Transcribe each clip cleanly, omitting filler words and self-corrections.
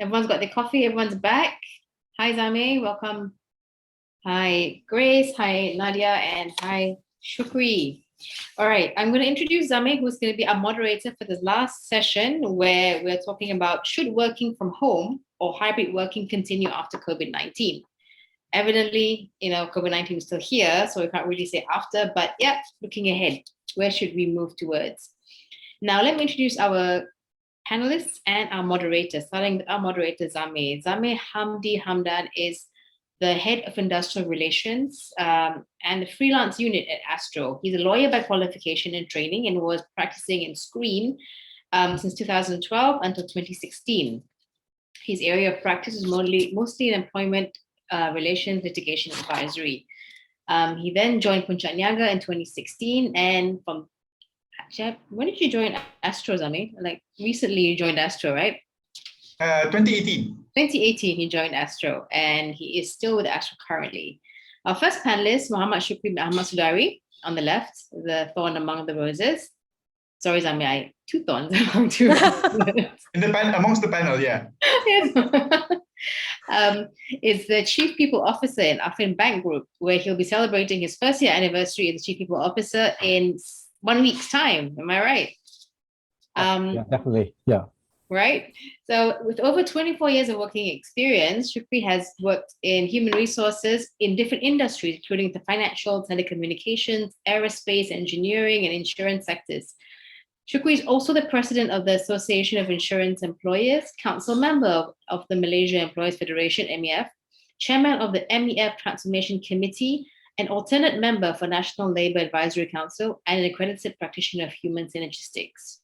Everyone's got their coffee. Everyone's back. Hi, Zamir. Welcome. Hi, Grace. Hi, Nadiah. And hi, Syukri. All right, I'm going to introduce Zamir, who's going to be our moderator for this last session where we're talking about should working from home or hybrid working continue after COVID-19? Evidently, COVID-19 is still here, so we can't really say after, but yeah, looking ahead, where should we move towards? Now, let me introduce our panelists and our moderator, starting with our moderator, Zamir. Zamir Hamdy Hamdan is the head of industrial relations and the freelance unit at ASTRO. He's a lawyer by qualification and training and was practicing in screen since 2012 until 2016. His area of practice is mostly in employment relations, litigation, advisory. He then joined Puncak Niaga in 2016, and when did you join ASTRO, Zamir? Like recently you joined ASTRO, right? 2018. 2018, he joined ASTRO, and he is still with ASTRO currently. Our first panelist, Syukri Sudari, on the left, the thorn among the roses. Sorry, Zamir, two thorns among two roses. Amongst the panel, yeah. Is the Chief People Officer in Affin Bank Group, where he'll be celebrating his first year anniversary as the Chief People Officer in 1 week's time. Am I right? Yeah, definitely. Yeah. Right. So with over 24 years of working experience, Syukri has worked in human resources in different industries, including the financial, telecommunications, aerospace, engineering, and insurance sectors. Syukri is also the president of the Association of Insurance Employers, council member of the Malaysia Employers Federation, MEF, chairman of the MEF Transformation Committee, an alternate member for National Labour Advisory Council, and an accredited practitioner of human synergistics.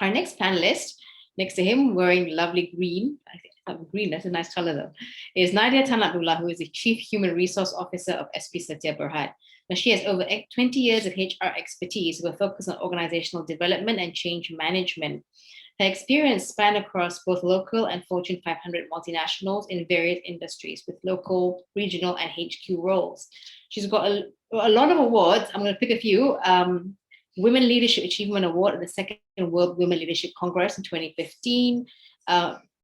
Our next panelist, next to him, wearing lovely green, I think green, that's a nice color though, is Nadiah Abdullah, who is the Chief Human Resource Officer of SP Setia Berhad. Now, she has over 20 years of HR expertise with a focus on organizational development and change management. Her experience span across both local and Fortune 500 multinationals in various industries with local, regional, and HQ roles. She's got a lot of awards. I'm going to pick a few. Women Leadership Achievement Award at the Second World Women Leadership Congress in 2015.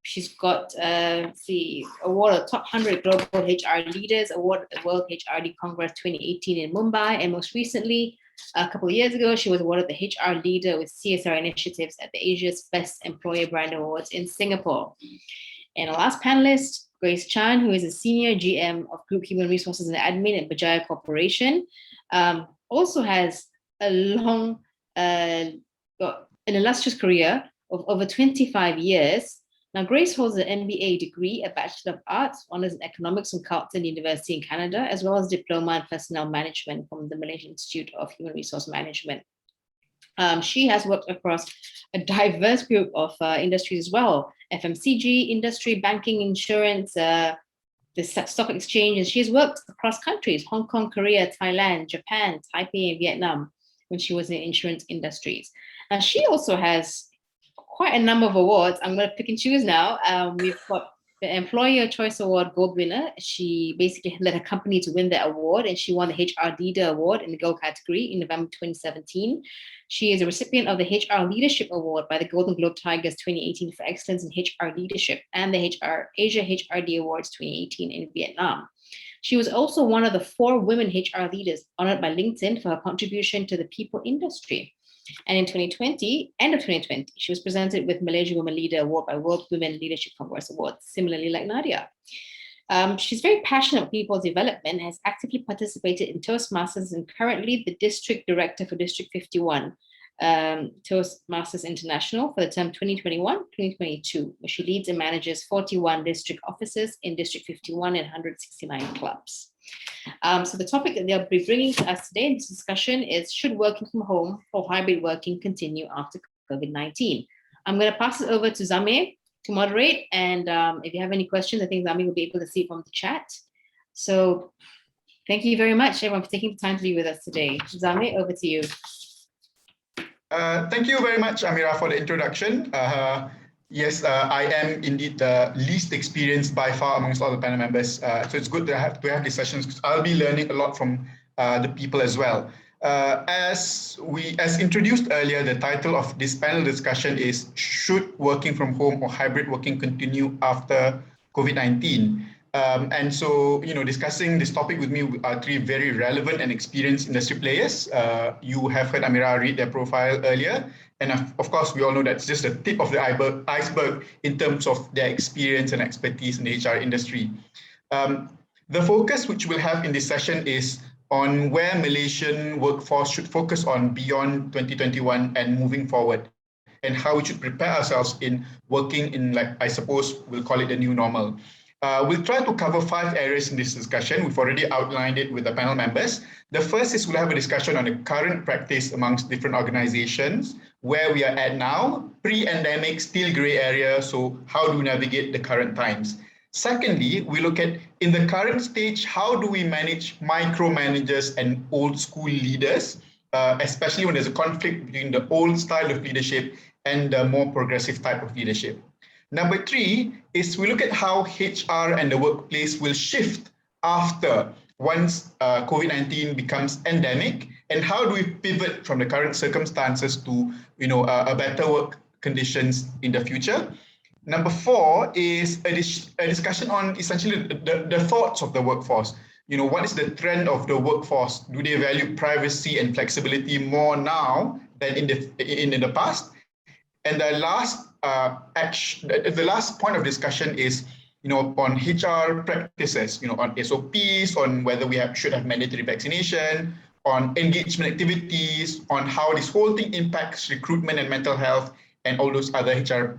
She's got the award of Top 100 Global HR Leaders Award at the World HRD Congress 2018 in Mumbai. And most recently, a couple of years ago, she was awarded the HR Leader with CSR Initiatives at the Asia's Best Employer Brand Awards in Singapore. And our last panelist, Grace Chan, who is a Senior GM of Group Human Resources and Admin at Berjaya Corporation, also has a long, an illustrious career of over 25 years. Now, Grace holds an MBA degree, a Bachelor of Arts, honors in Economics from Carleton University in Canada, as well as Diploma in Personnel Management from the Malaysian Institute of Human Resource Management. She has worked across a diverse group of industries as well, FMCG, industry, banking, insurance, the stock exchange, and she has worked across countries, Hong Kong, Korea, Thailand, Japan, Taipei, and Vietnam, when she was in insurance industries. And she also has quite a number of awards. I'm going to pick and choose now. We've got the Employer Choice Award Gold winner. She basically led her company to win that award, and she won the HR Leader Award in the Gold category in November 2017. She is a recipient of the HR Leadership Award by the Golden Globe Tigers 2018 for excellence in HR leadership and the Asia HRD Awards 2018 in Vietnam. She was also one of the 4 women HR leaders honored by LinkedIn for her contribution to the people industry. And in 2020, end of 2020, she was presented with Malaysia Women Leader Award by World Women Leadership Congress Awards, similarly like Nadiah. She's very passionate about people development, has actively participated in Toastmasters and currently the District Director for District 51, Toastmasters International for the term 2021-2022, where she leads and manages 41 district offices in District 51 and 169 clubs. So the topic that they'll be bringing to us today in this discussion is, should working from home or hybrid working continue after COVID-19? I'm going to pass it over to Zamir to moderate. And if you have any questions, I think Zamir will be able to see it from the chat. So thank you very much, everyone, for taking the time to be with us today. Zamir, over to you. Thank you very much, Amira, for the introduction. Yes, I am indeed the least experienced by far amongst all the panel members. So it's good to have these sessions because I'll be learning a lot from the people as well. As introduced earlier, the title of this panel discussion is "Should working from home or hybrid working continue after COVID-19?" And so, discussing this topic with me are three very relevant and experienced industry players. You have heard Amira read their profile earlier. And of course, we all know that's just the tip of the iceberg in terms of their experience and expertise in the HR industry. The focus which we'll have in this session is on where Malaysian workforce should focus on beyond 2021 and moving forward, and how we should prepare ourselves in working in, like, I suppose we'll call it the new normal. We'll try to cover 5 areas in this discussion. We've already outlined it with the panel members. The first is we'll have a discussion on the current practice amongst different organizations, where we are at now, pre-endemic, still gray area, so how do we navigate the current times? Secondly, we look at, in the current stage, how do we manage micromanagers and old school leaders, especially when there's a conflict between the old style of leadership and the more progressive type of leadership. Number 3 is we look at how HR and the workplace will shift once COVID-19 becomes endemic, and how do we pivot from the current circumstances to a better work conditions in the future. Number 4 is a discussion on essentially the thoughts of the workforce. What is the trend of the workforce? Do they value privacy and flexibility more now than in the past? And the last point of discussion is, on HR practices, on SOPs, on whether we should have mandatory vaccination, on engagement activities, on how this whole thing impacts recruitment and mental health, and all those other HR,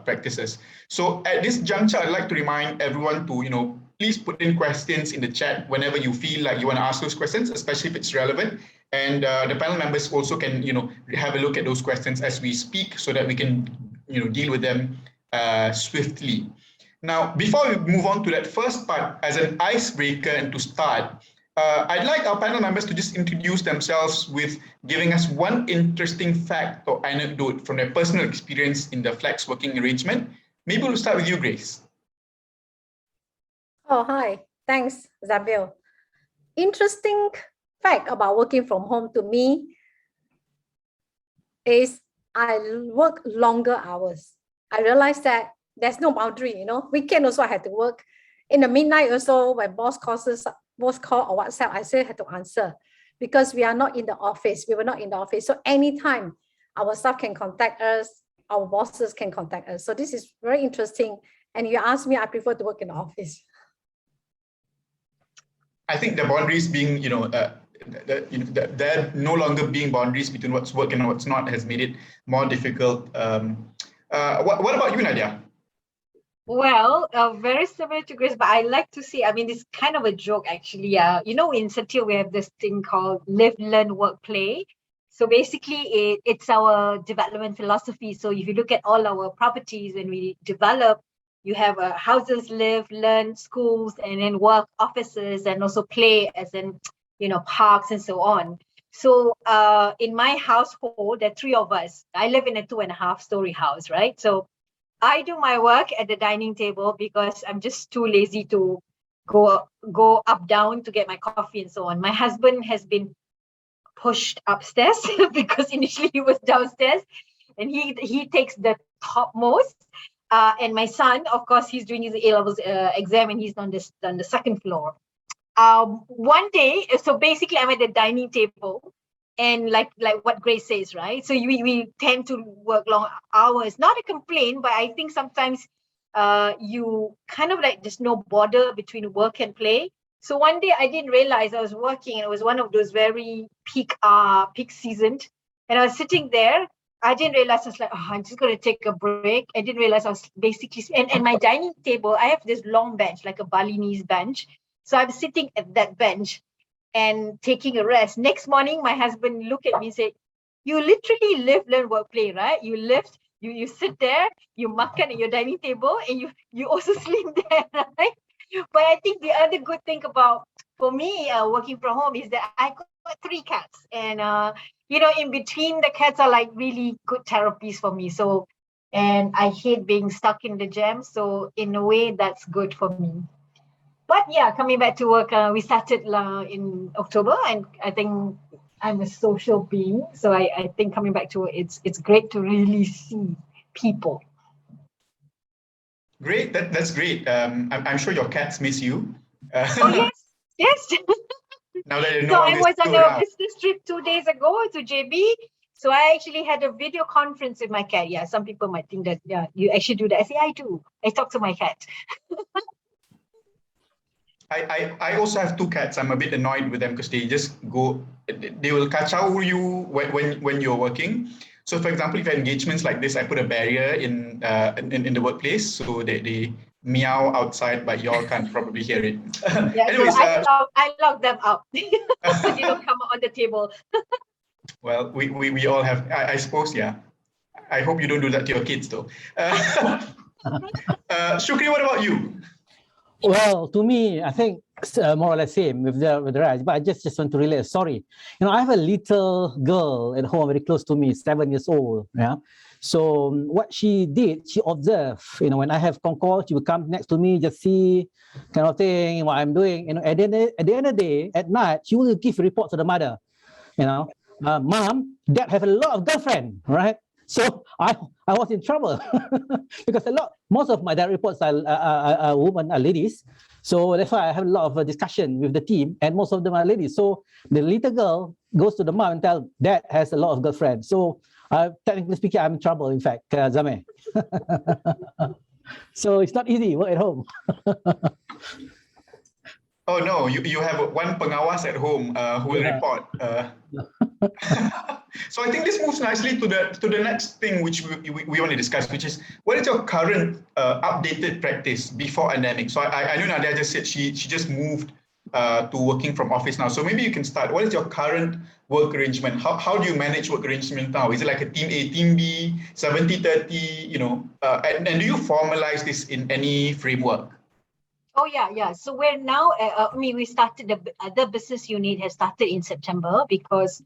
practices. So at this juncture, I'd like to remind everyone to, please put in questions in the chat whenever you feel like you want to ask those questions, especially if it's relevant. And the panel members also can, have a look at those questions as we speak, so that we can, deal with them swiftly. Now, before we move on to that first part, as an icebreaker and to start, I'd like our panel members to just introduce themselves with giving us one interesting fact or anecdote from their personal experience in the flex working arrangement. Maybe we'll start with you, Grace. Oh, hi. Thanks, Zamir. Interesting fact about working from home to me is I work longer hours. I realized that there's no boundary, Weekend also I had to work. In the midnight also, when boss call or WhatsApp, I still had to answer, because we are not in the office. We were not in the office. So anytime our staff can contact us, our bosses can contact us. So this is very interesting. And you ask me, I prefer to work in the office. I think the boundaries being, there no longer being boundaries between what's work and what's not has made it more difficult. What about you, Nadiah? Well, very similar to Grace, but I like to see, it's kind of a joke actually. In Setia, we have this thing called live, learn, work, play. So basically, it's our development philosophy. So if you look at all our properties, when we develop, you have houses, live, learn, schools, and then work, offices, and also play, as in, parks and so on. So in my household, there are 3 of us. I live in a 2.5-story house, right? So I do my work at the dining table because I'm just too lazy to go up, down to get my coffee and so on. My husband has been pushed upstairs because initially he was downstairs, and he takes the topmost. And my son, of course, he's doing his A-levels exam, and he's on the second floor. One day, so basically I'm at the dining table, and like what Grace says, right? So we tend to work long hours. Not a complaint, but I think sometimes you kind of like there's no border between work and play. So one day I didn't realize I was working, and it was one of those very peak season, and I was sitting there. I didn't realize, I was like, I'm just going to take a break. I didn't realize I was basically, and my dining table, I have this long bench, like a Balinese bench. So I'm sitting at that bench and taking a rest. Next morning, my husband looked at me and said, you literally live, learn, work, play, right? You live, you sit there, you makan at your dining table, and you also sleep there, right? But I think the other good thing for me, working from home is that I got 3 cats. And, in between, the cats are like really good therapies for me. So, and I hate being stuck in the jam. So in a way, that's good for me. But yeah, coming back to work, we started in October, and I think I'm a social being. So I think coming back to it, it's great to really see people. Great, that's great. I'm sure your cats miss you. Oh yes. Now that you know So all I this was on going a out. business trip 2 days ago to JB. So I actually had a video conference with my cat. Yeah, some people might think that, yeah, you actually do that. I say, I do. I talk to my cat. I also have 2 cats. I'm a bit annoyed with them because they just go, they will kacau you when you're working. So for example, if you have engagements like this, I put a barrier in the workplace so that they meow outside, but y'all can't probably hear it. Yeah, Anyways, so I lock them out so they don't come on the table. well, we all have, I suppose, yeah. I hope you don't do that to your kids though. Syukri, what about you? Well, to me, I think more or less same with the rest. But I just want to relate. Sorry, I have a little girl at home, very close to me, 7 years old. Yeah. So what she did, she observed. When I have phone call, she will come next to me, just see, kind of thing, what I'm doing. At the end of the day, at night, she will give report to the mother. Mom, dad have a lot of girlfriend, right? So I was in trouble because most of my direct reports are women, are ladies. So that's why I have a lot of discussion with the team, and most of them are ladies. So the little girl goes to the mom and tells, dad has a lot of girlfriends. So technically speaking, I'm in trouble, in fact, Zamir. So it's not easy, work at home. Oh no, you have one pengawas at home who will report. So I think this moves nicely to the next thing which we want to discuss, which is what is your current updated practice before pandemic? So I know Nadiah just said she just moved to working from office now. So maybe you can start. What is your current work arrangement? How do you manage work arrangement now? Is it like a team A, team B, 70-30, and do you formalize this in any framework? Oh yeah. So we're now, we started, the business unit has started in September because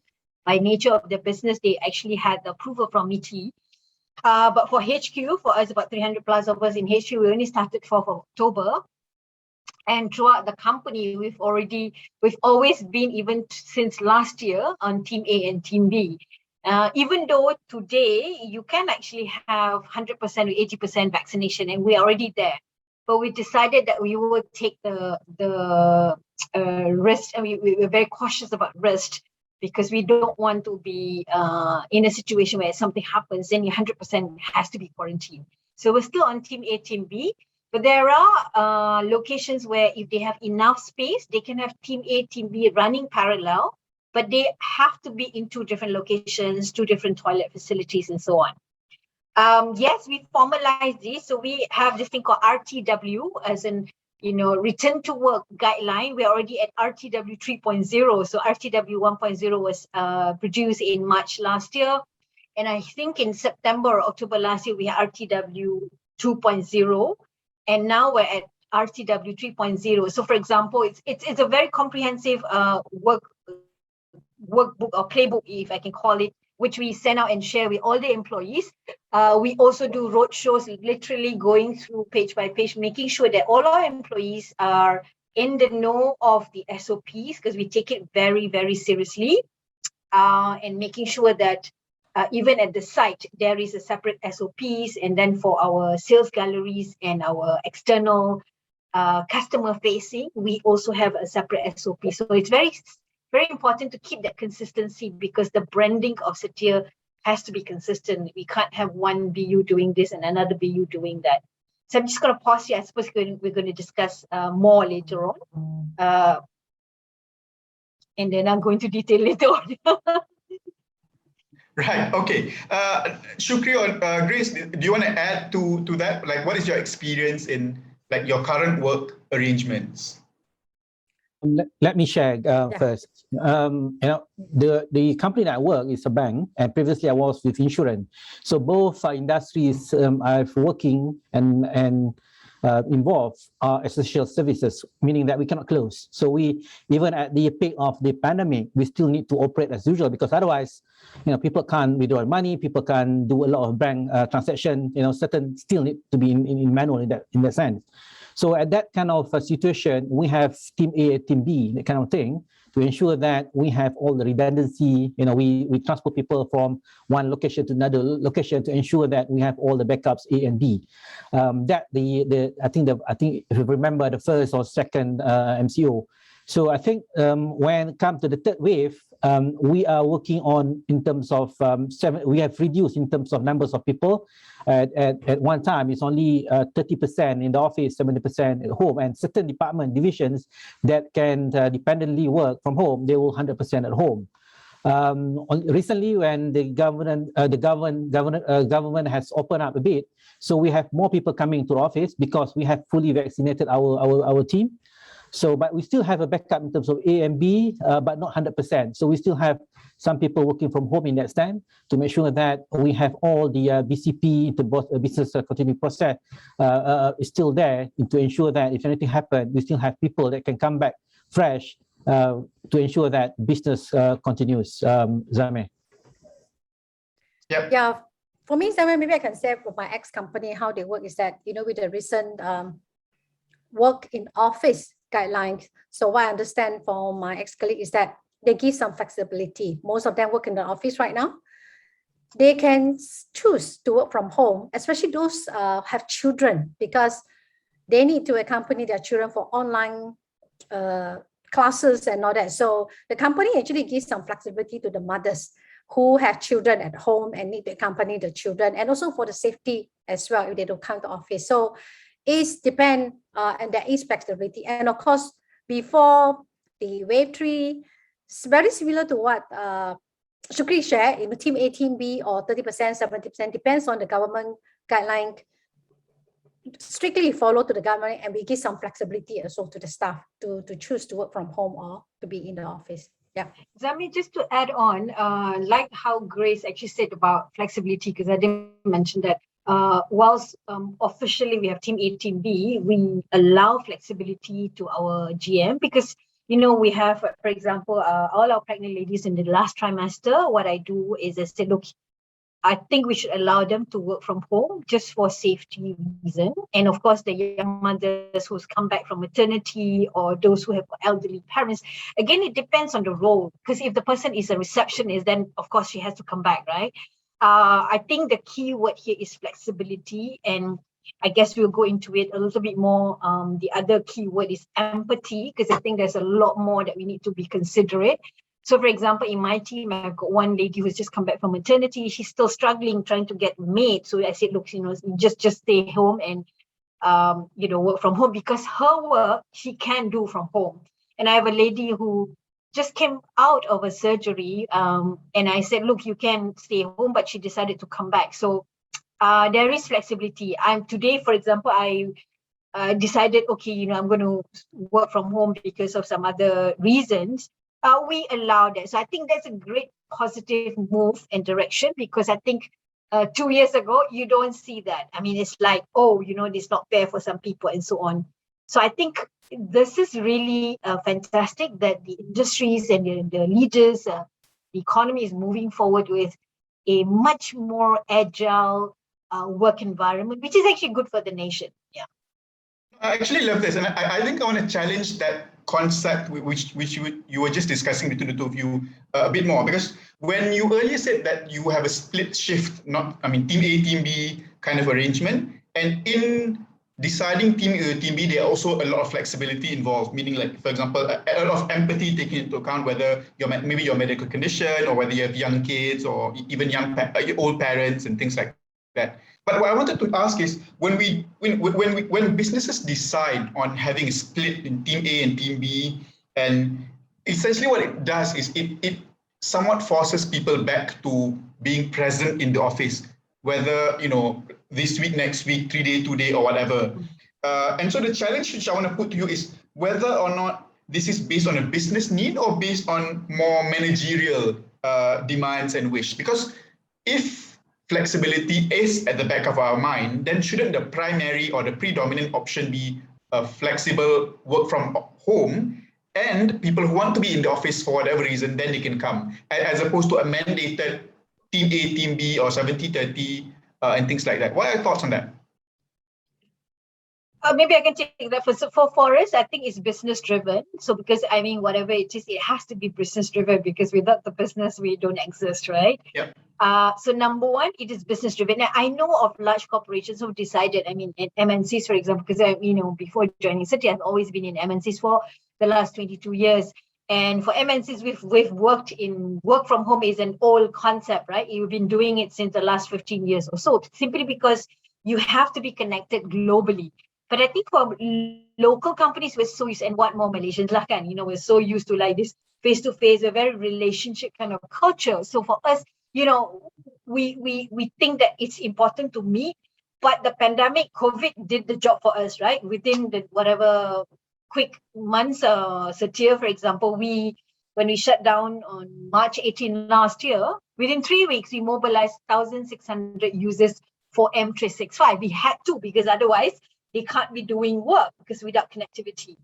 by nature of the business, they actually had the approval from MITI. But for HQ, for us, about 300 plus of us in HQ, we only started 4th of October. And throughout the company, we've always been, even since last year, on team A and team B. Even though today you can actually have 100% or 80% vaccination, and we're already there. But we decided that we would take the risk, and we're very cautious about risk because we don't want to be in a situation where something happens, then 100% has to be quarantined. So we're still on team A, team B, but there are locations where if they have enough space, they can have team A, team B running parallel, but they have to be in 2 different locations, 2 different toilet facilities, and so on. Yes, we formalized this. So we have this thing called RTW, as in, return to work guideline. We're already at RTW 3.0. So RTW 1.0 was produced in March last year. And I think in September or October last year, we had RTW 2.0. And now we're at RTW 3.0. So for example, it's a very comprehensive workbook or playbook, if I can call it, which we send out and share with all the employees. We also do road shows, literally going through page by page, making sure that all our employees are in the know of the SOPs, because we take it very, very seriously, and making sure that even at the site, there is a separate SOPs, and then for our sales galleries and our external customer facing, we also have a separate SOP. So it's very important to keep that consistency, because the branding of Setia has to be consistent. We can't have one BU doing this and another BU doing that. So I'm just going to pause here. I suppose we're going to discuss more later on. And then I'm going to detail later on. Right. Okay. Syukri or Grace, do you want to add to that? Like, what is your experience in like your current work arrangements? Let me share first. The company that I work is a bank, and previously I was with insurance. So both industries I've working and involved are essential services, meaning that we cannot close. So we, even at the peak of the pandemic, we still need to operate as usual, because otherwise, people can't withdraw money, people can do a lot of bank transaction. Certain still need to be in manual in that sense. So at that kind of situation, we have team A, team B, that kind of thing, to ensure that we have all the redundancy. We transport people from one location to another location to ensure that we have all the backups A and B. I think if you remember the first or second MCO. So I think when it comes to the third wave, we are working on in terms of we have reduced in terms of numbers of people. At one time, it's only 30% in the office, 70% at home, and certain divisions that can dependently work from home, they will 100% at home. Recently, when the government has opened up a bit, so we have more people coming to the office because we have fully vaccinated our team. So, but we still have a backup in terms of A and B, but not 100%. So we still have some people working from home in that stand to make sure that we have all the BCP, the business continuity process, is still there to ensure that if anything happens, we still have people that can come back fresh to ensure that business continues. Zamir. Yep. Yeah, for me, Zamir, maybe I can say for my ex-company, how they work is that, with the recent work in office guidelines. So what I understand from my ex-colleague is that they give some flexibility. Most of them work in the office right now. They can choose to work from home, especially those have children, because they need to accompany their children for online classes and all that. So the company actually gives some flexibility to the mothers who have children at home and need to accompany the children, and also for the safety as well if they don't come to office. So it depends, and there is flexibility. And of course, before the wave 3, it's very similar to what Syukri shared in team A, team B, or 30%, 70%, depends on the government guideline. Strictly follow to the government, and we give some flexibility also to the staff to choose to work from home or to be in the office. Yeah. Zamir, just to add on, like how Grace actually said about flexibility, because I didn't mention that. Whilst officially we have team A, team B, we allow flexibility to our GM because, we have, for example, all our pregnant ladies in the last trimester. What I do is I say, look, I think we should allow them to work from home just for safety reason. And of course, the young mothers who's come back from maternity or those who have elderly parents, again, it depends on the role. Because if the person is a receptionist, then of course she has to come back, right? I think the key word here is flexibility, and I guess we'll go into it a little bit more. The other key word is empathy, because I think there's a lot more that we need to be considerate. So, for example, in my team, I've got one lady who's just come back from maternity. She's still struggling, trying to get maid. So I said, look, just stay home and work from home, because her work she can do from home. And I have a lady who just came out of a surgery, and I said, look, you can stay home, but she decided to come back. So there is flexibility. Today, for example, I decided, okay, I'm going to work from home because of some other reasons. We allow that. So I think that's a great positive move and direction, because I think 2 years ago, you don't see that. I mean, it's like, it's not fair for some people and so on. So I think this is really fantastic that the industries and the leaders, the economy is moving forward with a much more agile work environment, which is actually good for the nation. Yeah. I actually love this, and I think I want to challenge that concept which you were just discussing between the two of you a bit more, because when you earlier said that you have a split shift, team A, team B kind of arrangement, and in deciding team A, team B, there are also a lot of flexibility involved, meaning, like, for example, a lot of empathy taken into account, whether maybe your medical condition, or whether you have young kids, or even old parents and things like that. But what I wanted to ask is, when businesses decide on having a split in team A and team B, and essentially what it does is it somewhat forces people back to being present in the office, whether this week, next week, 3 day, 2 day, or whatever. And so the challenge which I want to put to you is whether or not this is based on a business need or based on more managerial demands and wish. Because if flexibility is at the back of our mind, then shouldn't the primary or the predominant option be a flexible work from home, and people who want to be in the office for whatever reason, then they can come, as opposed to a mandated team A, team B, or 70-30 and things like that? What are your thoughts on that? Maybe I can take that for us. I think it's business driven. So because I mean, whatever it is, it has to be business driven because without the business, we don't exist, right? Yeah. So number one, it is business driven. Now, I know of large corporations who decided. I mean, in MNCs, for example, because before joining Setia, I've always been in MNCs for the last 22 years. And for MNCs, we've worked in work from home is an old concept, right? You've been doing it since the last 15 years or so, simply because you have to be connected globally. But I think for local companies, we're so used, and what more Malaysians like, and we're so used to like this face-to-face, a very relationship kind of culture. So for us, we think that it's important to meet, but the pandemic, COVID did the job for us, right? Within the whatever quick months, Setia, for example, when we shut down on March 18 last year, within 3 weeks, we mobilized 1,600 users for M365. We had to, because otherwise they can't be doing work because without connectivity.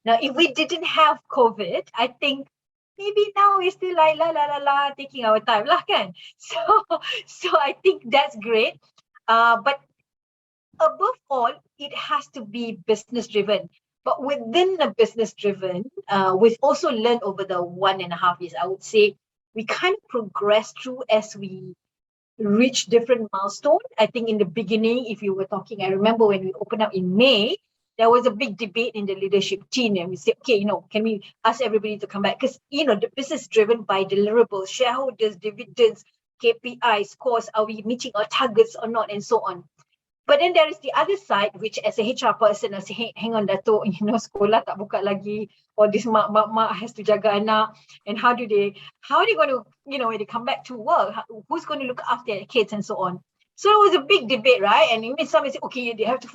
Now, if we didn't have COVID, I think maybe now we're still like taking our time lah kan. So I think that's great. But above all, it has to be business driven. But within the business driven, we've also learned over the 1.5 years, I would say, we kind of progress through as we reach different milestones. I think in the beginning, if you were talking, I remember when we opened up in May, there was a big debate in the leadership team, and we said, okay, can we ask everybody to come back? Because, the business is driven by deliverables, shareholders, dividends, KPIs, scores, are we meeting our targets or not, and so on. But then there is the other side, which as a HR person, I say, hang on, Dato', sekolah tak buka lagi, or this mak has to jaga anak, and how are they going to, when they come back to work, who's going to look after their kids and so on. So it was a big debate, right? And some say, okay, they have to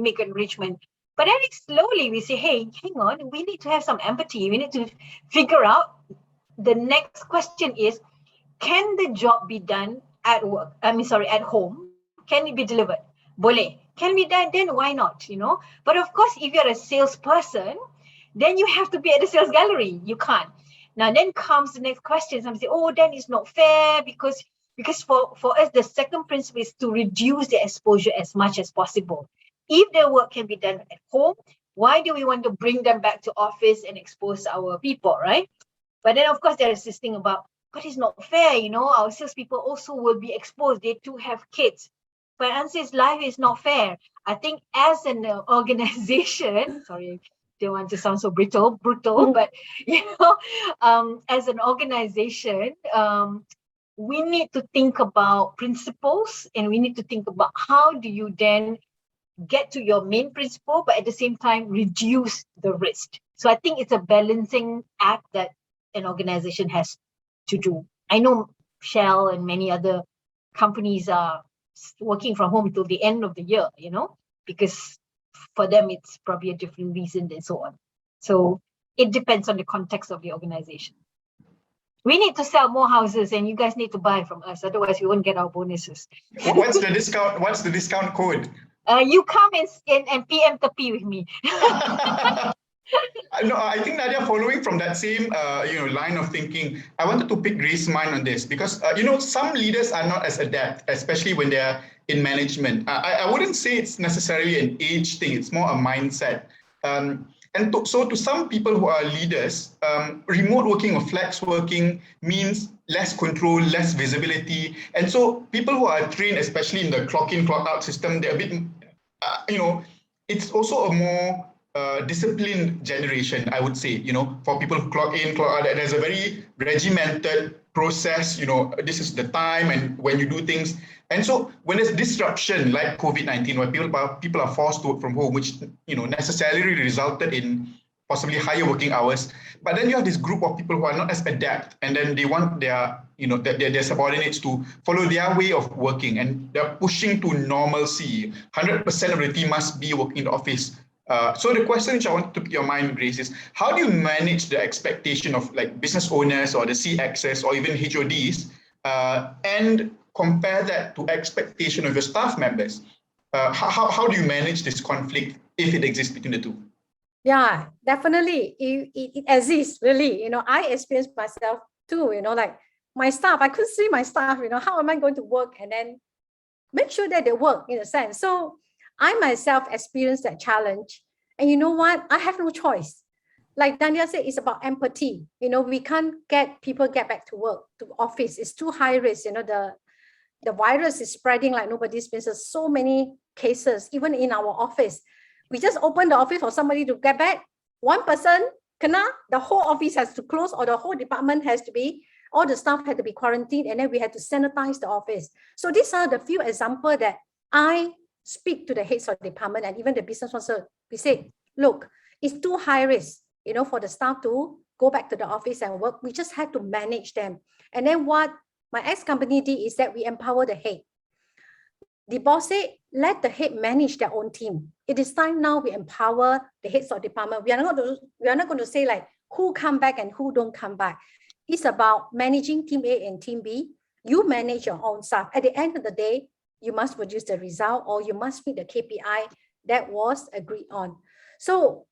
make an arrangement. But then slowly we say, hey, hang on, we need to have some empathy. We need to figure out, the next question is, can the job be done at work? At home? Can it be delivered? Boleh. Can be done, then why not, But of course, if you're a salesperson, then you have to be at the sales gallery. You can't. Now, then comes the next question. Some say, oh, then it's not fair because for us, the second principle is to reduce the exposure as much as possible. If the work can be done at home, why do we want to bring them back to office and expose our people, right? But then, of course, there is this thing about, but it's not fair, our salespeople also will be exposed. They too have kids. But answer is, life is not fair. I think as an organization, sorry, don't want to sound so brutal, but as an organization, we need to think about principles, and we need to think about how do you then get to your main principle, but at the same time reduce the risk. So I think it's a balancing act that an organization has to do. I know Shell and many other companies are working from home till the end of the year, because for them it's probably a different reason and so on. So it depends on the context of the organization. We need to sell more houses, and you guys need to buy from us, otherwise we won't get our bonuses. What's the discount? What's the discount code? You come and PM tepi with me. No, I think Nadiah, following from that same line of thinking, I wanted to pick Grace's mind on this because some leaders are not as adept, especially when they are in management. I wouldn't say it's necessarily an age thing; it's more a mindset. So to some people who are leaders, remote working or flex working means less control, less visibility, and so people who are trained, especially in the clock in, clock out system, they're a bit, it's also a more disciplined generation, I would say, for people who clock in, clock out, there's a very regimented process, this is the time and when you do things. And so when there's disruption like COVID-19, where people are forced to work from home, which, necessarily resulted in possibly higher working hours, but then you have this group of people who are not as adept, and then they want their subordinates to follow their way of working, and they're pushing to normalcy. 100% of the team must be working in the office. So the question which I want to put your mind, Grace, is how do you manage the expectation of like business owners or the CXs or even HODs and compare that to expectation of your staff members? How do you manage this conflict if it exists between the two? Yeah, definitely. It exists, really. I experienced myself too, like my staff, I couldn't see my staff, how am I going to work and then make sure that they work in a sense. So I myself experienced that challenge. And you know what? I have no choice. Like Nadiah said, it's about empathy. We can't get people get back to work, to office. It's too high risk. The virus is spreading like nobody's business. So many cases, even in our office. We just open the office for somebody to get back. One person, the whole office has to close, or the whole department has to be, all the staff had to be quarantined, and then we had to sanitize the office. So these are the few examples that I speak to the heads of the department and even the business sponsor. We say, look, it's too high risk, for the staff to go back to the office and work. We just had to manage them. And then what my ex-company did is that we empower the head. The boss said, let the head manage their own team. It is time now we empower the heads of department. We are not going to say like who come back and who don't come back. It's about managing team A and team B. You manage your own staff. At the end of the day, you must produce the result, or you must meet the KPI that was agreed on. So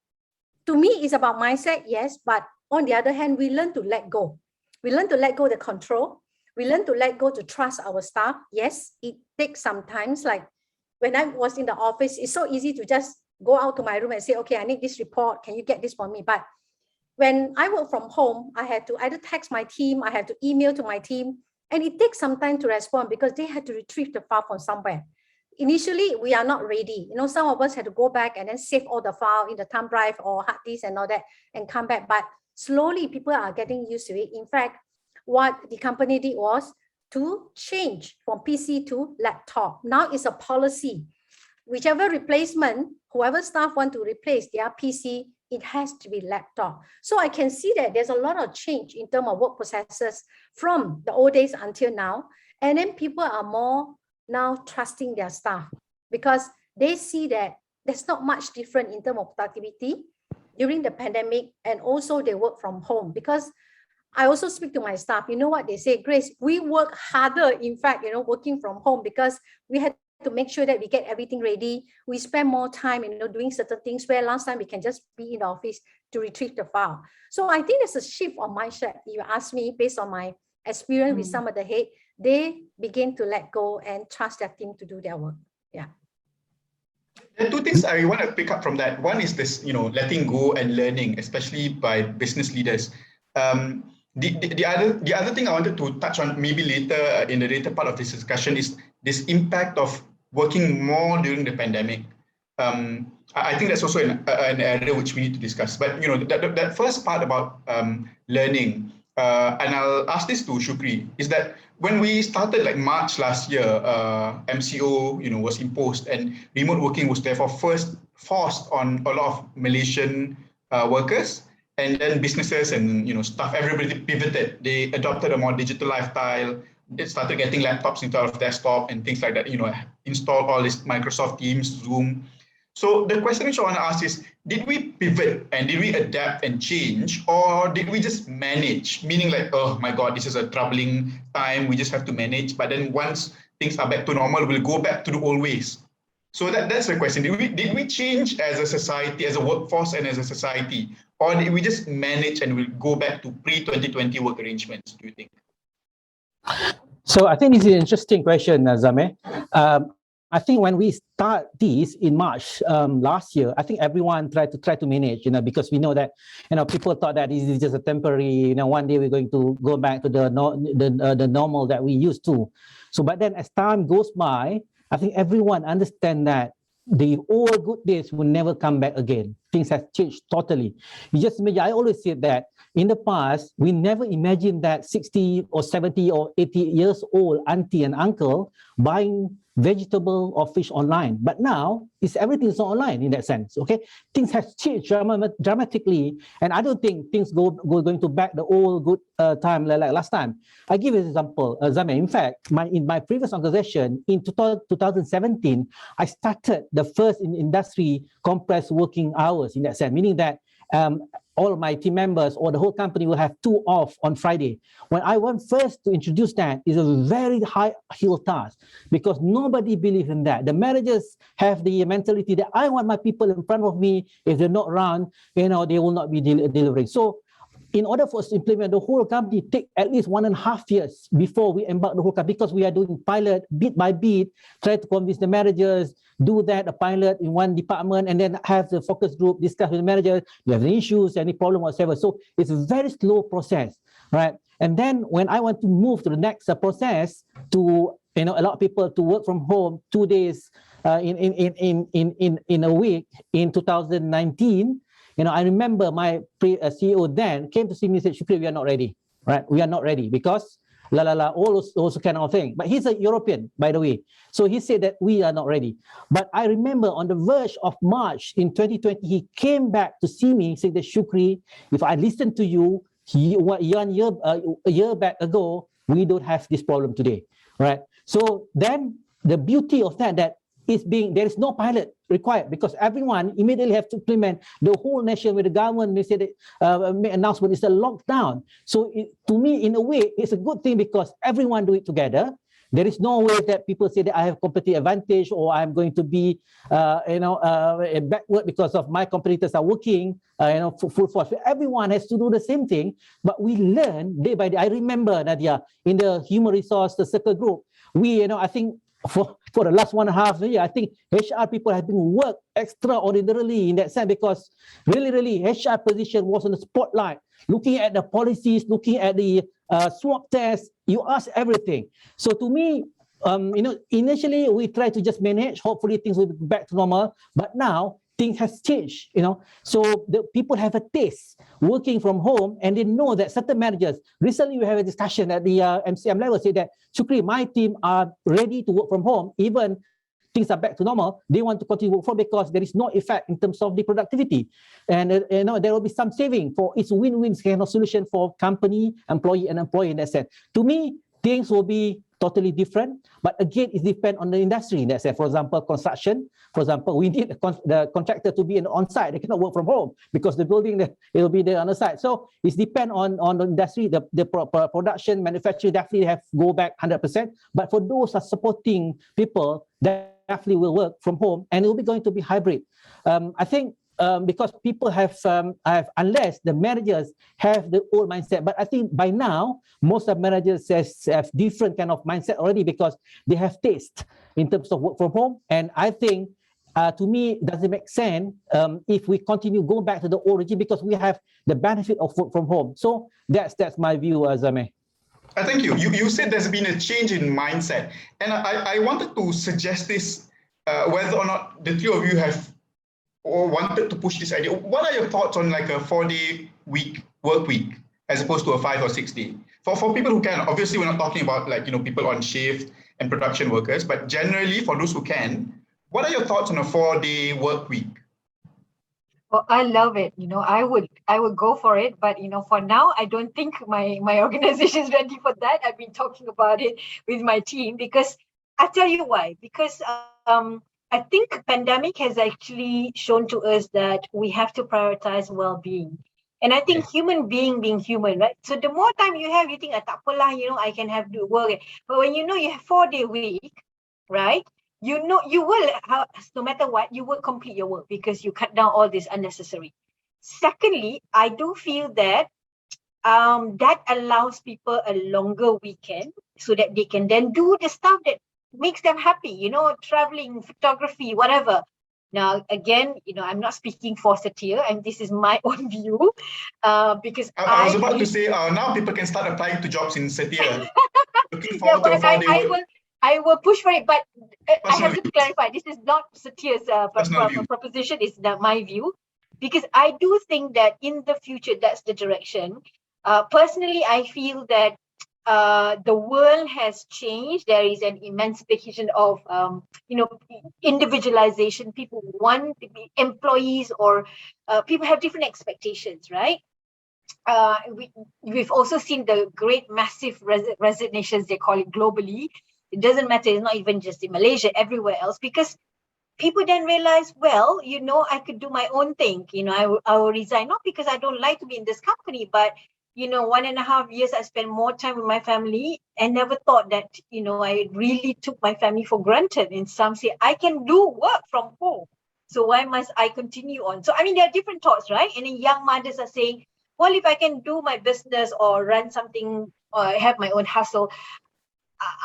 to me, it's about mindset, yes, but on the other hand, we learn to let go. We learn to let go the control. We learn to let go to trust our staff. Yes, it takes some time. Like when I was in the office, it's so easy to just go out to my room and say, okay, I need this report. Can you get this for me? But when I work from home, I had to either text my team, I had to email to my team, and it takes some time to respond because they had to retrieve the file from somewhere. Initially, we are not ready. Some of us had to go back and then save all the file in the thumb drive or hard disk and all that and come back. But slowly, people are getting used to it. In fact, what the company did was to change from PC to laptop. Now it's a policy. Whichever replacement, whoever staff want to replace their PC, it has to be laptop. So I can see that there's a lot of change in terms of work processes from the old days until now. And then people are more now trusting their staff because they see that there's not much different in terms of productivity during the pandemic, and also they work from home. Because I also speak to my staff, you know what they say, Grace, we work harder, in fact, working from home because we had to make sure that we get everything ready. We spend more time, doing certain things where last time we can just be in the office to retrieve the file. So I think there's a shift on mindset. You ask me based on my experience with some of the head, they begin to let go and trust their team to do their work. Yeah. There are two things I want to pick up from that. One is this, letting go and learning, especially by business leaders. The other thing I wanted to touch on maybe later in the later part of this discussion is this impact of working more during the pandemic. I think that's also an area which we need to discuss. But that first part about learning, and I'll ask this to Syukri, is that when we started like March last year, MCO was imposed, and remote working was therefore first forced on a lot of Malaysian workers. And then businesses and staff, everybody pivoted. They adopted a more digital lifestyle. They started getting laptops instead of desktop and things like that. Install all this Microsoft Teams, Zoom. So the question which I want to ask is: did we pivot and did we adapt and change, or did we just manage? Meaning like, oh my God, this is a troubling time. We just have to manage. But then once things are back to normal, we'll go back to the old ways. So that's the question. Did we change as a society, as a workforce, and as a society? Or did we just manage and we'll go back to pre-2020 work arrangements, do you think? So I think this is an interesting question, Zamir. I think when we start this in March last year, I think everyone tried to manage, because we know that, people thought that this is just a temporary, one day we're going to go back to the normal that we used to. So, but then as time goes by, I think everyone understands that the old good days will never come back again. Things have changed totally. You just imagine, I always say that in the past, we never imagined that 60 or 70 or 80 years old auntie and uncle buying vegetable or fish online. But now, everything's online in that sense, okay? Things have changed dramatically, and I don't think things going to back the old good time like last time. I give you an example, Zamir. In fact, in my previous organization, in 2017, I started the first in industry compressed working hours in that sense, meaning that all of my team members or the whole company will have 2 off on Friday. When I went first to introduce that, it's a very high hill task because nobody believes in that. The managers have the mentality that I want my people in front of me. If they're not around, they will not be delivering. So in order for us to implement the whole company, take at least 1.5 years before we embark the whole company, because we are doing pilot bit by bit, try to convince the managers, do that, a pilot in one department, and then have the focus group, discuss with the manager, you have any issues, any problem whatsoever. So it's a very slow process, right? And then when I want to move to the next process to, allow people to work from home 2 days in a week in 2019, I remember my CEO then came to see me and said, Syukri, we are not ready, right? We are not ready because all those kind of thing. But he's a European, by the way. So he said that we are not ready. But I remember on the verge of March in 2020, he came back to see me, saying that, Syukri, if I listen to you a year back ago, we don't have this problem today, right? So then the beauty of that there is no pilot required, because everyone immediately have to implement the whole nation with the government. They said make announcement, it's a lockdown. So to me, in a way, it's a good thing because everyone do it together. There is no way that people say that I have competitive advantage or I'm going to be, backward because of my competitors are working, full force. Everyone has to do the same thing, but we learn day by day. I remember, Nadiah, in the human resource, the circle group, we, I think for the last 1.5 years, I think HR people have been worked extraordinarily in that sense, because really HR position was on the spotlight, looking at the policies, looking at the swab tests. You ask everything. So to me, initially we try to just manage, hopefully things will be back to normal, but now things has changed, so the people have a taste working from home, and they know that certain managers, recently we have a discussion at the MCM level, say that, Syukri, my team are ready to work from home, even things are back to normal, they want to continue work from home because there is no effect in terms of the productivity. And there will be some saving for, it's a win-win kind of solution for company, employee and employee in that sense. To me, things will be totally different, but again, it depends on the industry. Let's say, for example, construction. For example, we need the contractor to be on site. They cannot work from home because the building it will be there on the site. So it depends on the industry. The production, manufacturing definitely have go back 100%. But for those are supporting people, that definitely will work from home, and it will be going to be hybrid. I think. Because people have, unless the managers have the old mindset. But I think by now, most of managers have different kind of mindset already, because they have taste in terms of work from home. And I think, to me, it doesn't make sense if we continue go back to the old regime, because we have the benefit of work from home. So that's my view, Zamir. Thank you. You said there's been a change in mindset. And I wanted to suggest this, whether or not the three of you have or wanted to push this idea. What are your thoughts on like a 4-day work week as opposed to a 5 or 6 day? For people who can, obviously we're not talking about like, people on shift and production workers, but generally for those who can, what are your thoughts on a 4-day work week? Well, I love it. I would go for it, but for now, I don't think my organization is ready for that. I've been talking about it with my team, because I tell you why. Because I think pandemic has actually shown to us that we have to prioritize well-being. And I think human being human, right? So the more time you have, you think, tak apalah, I can have to work. But when you have 4-day week, right? You will, no matter what, you will complete your work because you cut down all this unnecessary. Secondly, I do feel that that allows people a longer weekend so that they can then do the stuff that makes them happy, traveling, photography, whatever. Now, again, I'm not speaking for Setia, and this is my own view, because I was about to say, now people can start applying to jobs in Setia. Looking forward to a 4-day work. I will push for it, but I have to clarify, this is not Setia's proposition, it's my view, because I do think that in the future, that's the direction. Personally, I feel that the world has changed. There is an emancipation of, individualization. People want to be employees, or people have different expectations, right? We've also seen the great massive resignations, they call it globally. It doesn't matter, it's not even just in Malaysia, everywhere else, because people then realize, well, I could do my own thing. I will resign, not because I don't like to be in this company, but 1.5 years, I spent more time with my family and never thought that, I really took my family for granted. And some say, I can do work from home. So why must I continue on? So, there are different thoughts, right? And then young mothers are saying, well, if I can do my business or run something or have my own hustle,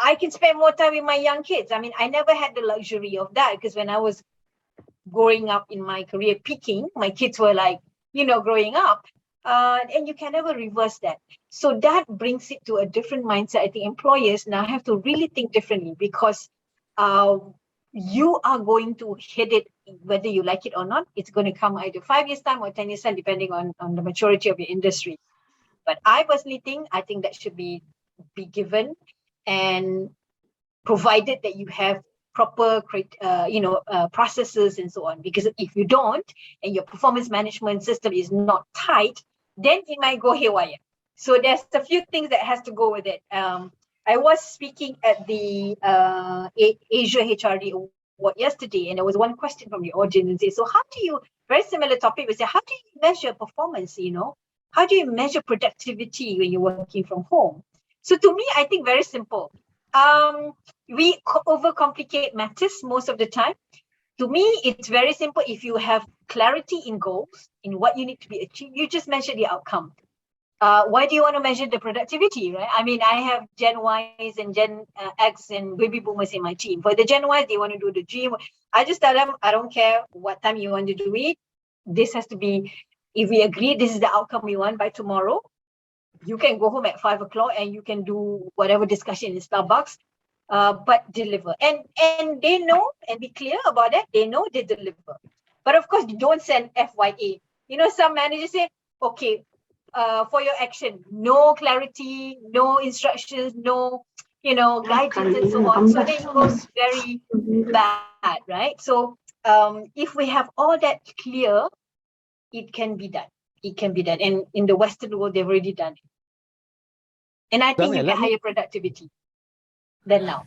I can spend more time with my young kids. I mean, I never had the luxury of that, because when I was growing up in my career peaking, my kids were like, growing up. And you can never reverse that. So that brings it to a different mindset. I think employers now have to really think differently, because you are going to hit it whether you like it or not. It's going to come either 5 years time or 10 years time, depending on the maturity of your industry. But I personally think that should be given, and provided that you have proper processes and so on. Because if you don't, and your performance management system is not tight, then it might go haywire. So there's a few things that has to go with it. I was speaking at the Asia HRD Award yesterday, and there was one question from the audience and say, so how do you, very similar topic, we say, how do you measure performance, How do you measure productivity when you're working from home? So to me, I think very simple. We overcomplicate matters most of the time. To me, it's very simple. If you have clarity in goals, in what you need to be achieved, you just measure the outcome. Why do you want to measure the productivity, right? I mean, I have Gen Ys and Gen X and baby boomers in my team. For the Gen Ys, they want to do the gym. I just tell them, I don't care what time you want to do it. This has to be, if we agree, this is the outcome we want by tomorrow. You can go home at 5 o'clock and you can do whatever discussion in Starbucks, but deliver. And they know, and be clear about that, they know they deliver. But of course, you don't send FYA. Some managers say, okay, for your action, no clarity, no instructions, no, guidance and so on. So then it goes very bad, right? So if we have all that clear, it can be done. It can be done. And in the Western world, they've already done it. And I think you get higher productivity than now.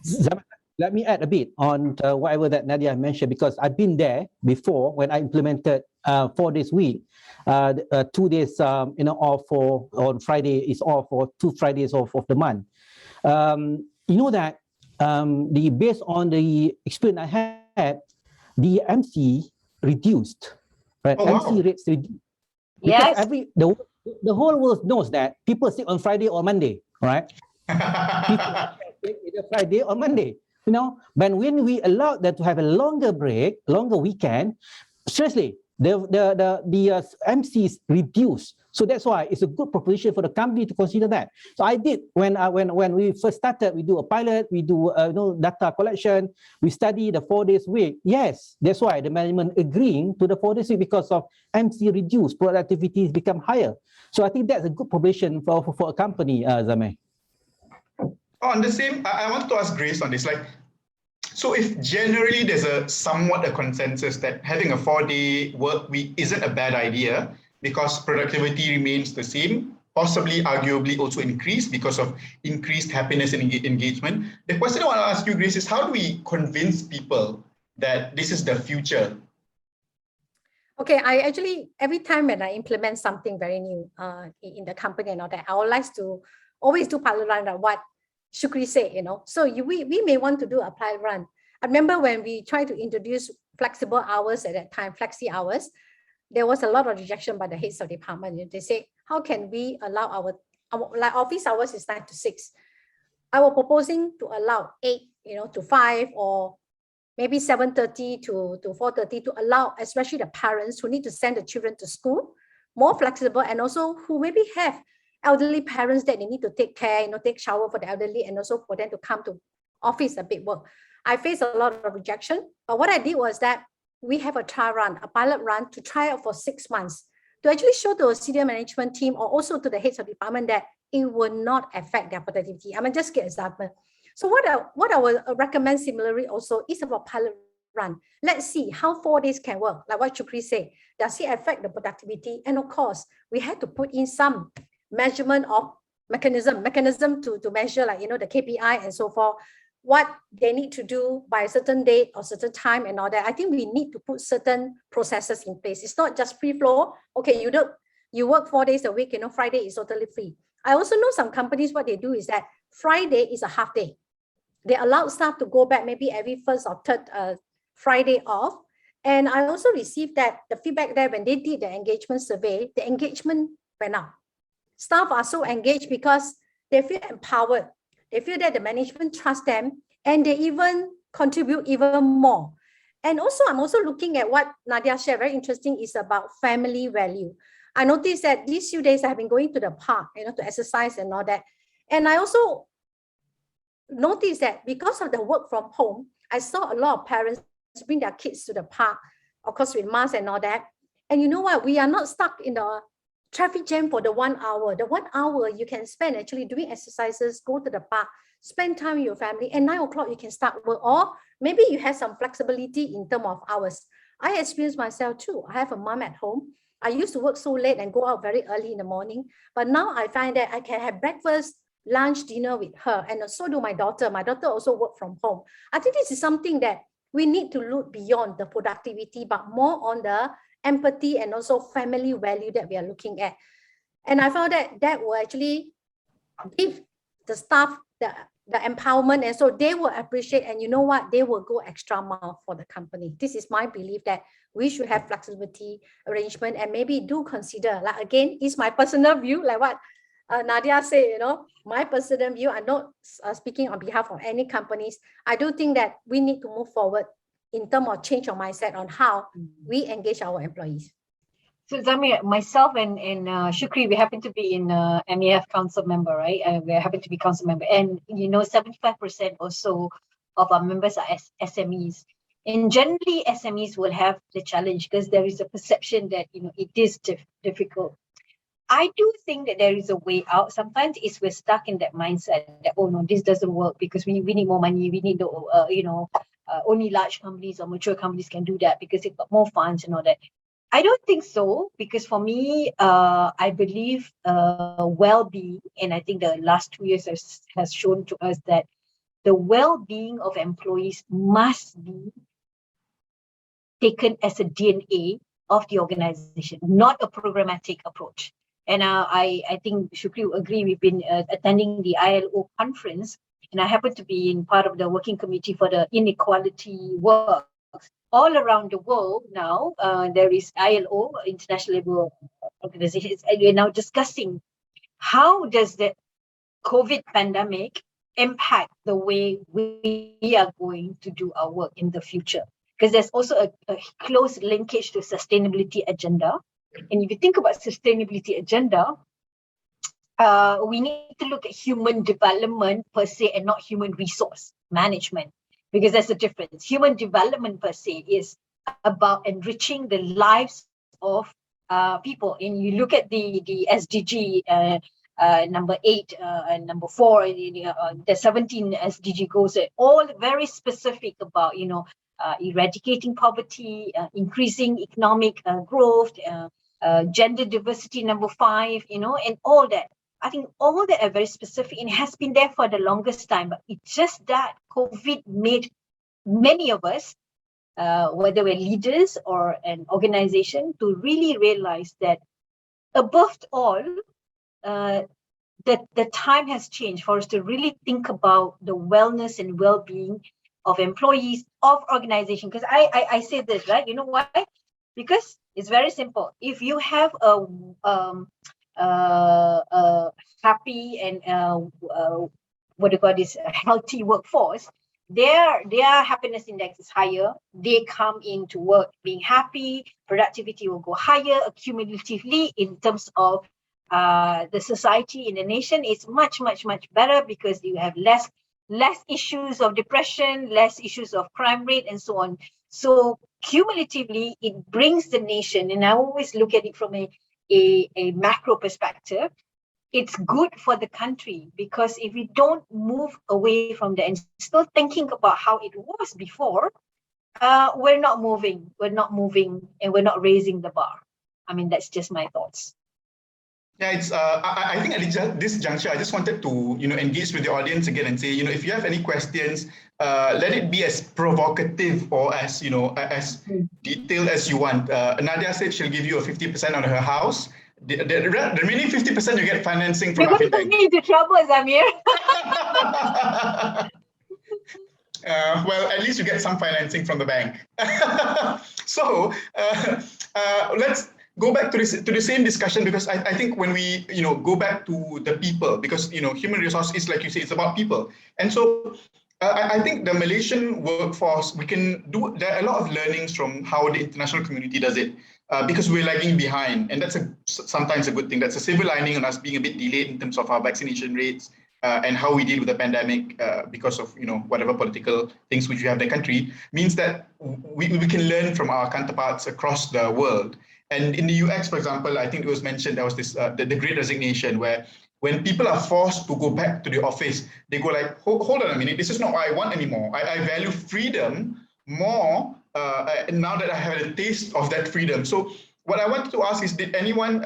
Let me add a bit on whatever that Nadiah mentioned, because I've been there before when I implemented 4 days week, 2 days off on Friday is off, or 2 Fridays off of the month. That based on the experience I had, the MC reduced, right? Oh, wow. MC rates reduced. Yes. Because the whole world knows that people sit on Friday or Monday, right? People sit either Friday or Monday. But when we allow them to have a longer break, longer weekend, seriously, the MCs reduce. So that's why it's a good proposition for the company to consider that. So I did when we first started, we do a pilot, we do data collection, we study the 4 days week. Yes, that's why the management agreeing to the 4 days week, because of MC reduce, productivity has become higher. So I think that's a good proposition for a company, Zamir. On the same, I wanted to ask Grace on this. So if generally there's somewhat a consensus that having a 4-day work week isn't a bad idea because productivity remains the same, possibly arguably also increased because of increased happiness and engagement. The question I want to ask you, Grace, is how do we convince people that this is the future? Okay, I actually, every time when I implement something very new in the company and all that, I would like to always do pilot run, like what Syukri said, So we may want to do a pilot run. I remember when we tried to introduce flexible hours at that time, flexi hours, there was a lot of rejection by the heads of department. They say, how can we allow our like office hours is 9 to 6. I was proposing to allow 8, to 5, or maybe 7:30 to 4:30 to allow, especially the parents who need to send the children to school, more flexible, and also who maybe have elderly parents that they need to take care, take shower for the elderly, and also for them to come to office a bit work. I faced a lot of rejection, but what I did was that we have a trial run, a pilot run to try out for 6 months to actually show to a senior management team or also to the heads of department that it will not affect their productivity. I mean, just get an example. So what I would recommend similarly also is about pilot run. Let's see how 4 days can work. Like what Syukri said, does it affect the productivity? And of course, we had to put in some measurement of mechanism to measure, like, the KPI and so forth, what they need to do by a certain date or certain time and all that. I think we need to put certain processes in place. It's not just free flow. Okay, you work 4 days a week, Friday is totally free. I also know some companies, what they do is that Friday is a half day. They allow staff to go back maybe every first or third Friday off. And I also received that the feedback there when they did the engagement survey, the engagement went up. Staff are so engaged because they feel empowered. They feel that the management trusts them and they even contribute even more. And also, I'm also looking at what Nadiah shared, very interesting, is about family value. I noticed that these few days I have been going to the park, to exercise and all that. And I also noticed that because of the work from home, I saw a lot of parents bring their kids to the park, of course with masks and all that. And you know what? We are not stuck in the traffic jam for the 1 hour. The 1 hour you can spend actually doing exercises, go to the park, spend time with your family, and 9 o'clock you can start work. Or maybe you have some flexibility in terms of hours. I experienced myself too. I have a mom at home. I used to work so late and go out very early in the morning. But now I find that I can have breakfast, lunch, dinner with her. And so do my daughter. My daughter also work from home. I think this is something that we need to look beyond the productivity, but more on the empathy and also family value that we are looking at. And I found that that will actually give the staff the empowerment, and so they will appreciate, and you know what, they will go extra mile for the company. This is my belief, that we should have flexibility arrangement, and maybe do consider, like again, it's my personal view, like what Nadiah said, my personal view. I'm not speaking on behalf of any companies. I do think that we need to move forward in terms of change of mindset on how we engage our employees. So Zamir, myself and Syukri, we happen to be in MEF council member, right? We happen to be council member, and 75% or so of our members are SMEs. And generally, SMEs will have the challenge because there is a perception that it is difficult. I do think that there is a way out. Sometimes we're stuck in that mindset that, oh no, this doesn't work because we need more money. We need only large companies or mature companies can do that because they've got more funds and all that. I don't think so, because for me, I believe well-being, and I think the last 2 years has shown to us that the well-being of employees must be taken as a DNA of the organization, not a programmatic approach. And I think Syukri will agree. We've been attending the ILO conference, and I happen to be in part of the working committee for the inequality work. All around the world now, there is ILO, International Labour Organization, and we're now discussing how does the COVID pandemic impact the way we are going to do our work in the future. Because there's also a close linkage to sustainability agenda. And if you think about sustainability agenda, we need to look at human development per se and not human resource management. Because there's a difference. Human development per se is about enriching the lives of people. And you look at the SDG number 8 and number 4, the 17 SDG goals, all very specific about eradicating poverty, increasing economic growth, gender diversity number 5, and all that. I think all that are very specific and has been there for the longest time, but it's just that COVID made many of us, whether we're leaders or an organization, to really realize that above all, the time has changed for us to really think about the wellness and well-being of employees, of organization. Because I say this, right? You know why? Because it's very simple. If you have a happy and healthy workforce, their happiness index is higher. They come into work being happy, productivity will go higher accumulatively in terms of the society in the nation. It's much better because you have less issues of depression, less issues of crime rate, and so on. So cumulatively, it brings the nation, and I always look at it from a macro perspective, it's good for the country, because if we don't move away from that and still thinking about how it was before, we're not moving, and we're not raising the bar. I mean, that's just my thoughts. Yeah, it's. I think at this juncture, I just wanted to engage with the audience again and say, if you have any questions, let it be as provocative or as as detailed as you want. Nadiah said she'll give you a 50% on her house. The remaining 50% you get financing from Affin. You're going to put me into trouble, Zamir. Well, at least you get some financing from the bank. So go back to the same discussion, because I think when we go back to the people, because human resource is, like you say, it's about people. And so I think the Malaysian workforce, there are a lot of learnings from how the international community does it, because we're lagging behind, and that's sometimes a good thing. That's a silver lining on us being a bit delayed in terms of our vaccination rates and how we deal with the pandemic because of whatever political things which we have in the country, means that we can learn from our counterparts across the world. And in the UX, for example, I think it was mentioned there was this the Great Resignation, where when people are forced to go back to the office, they go like, hold on a minute, this is not what I want anymore. I value freedom more now that I have a taste of that freedom. So what I wanted to ask is, did anyone,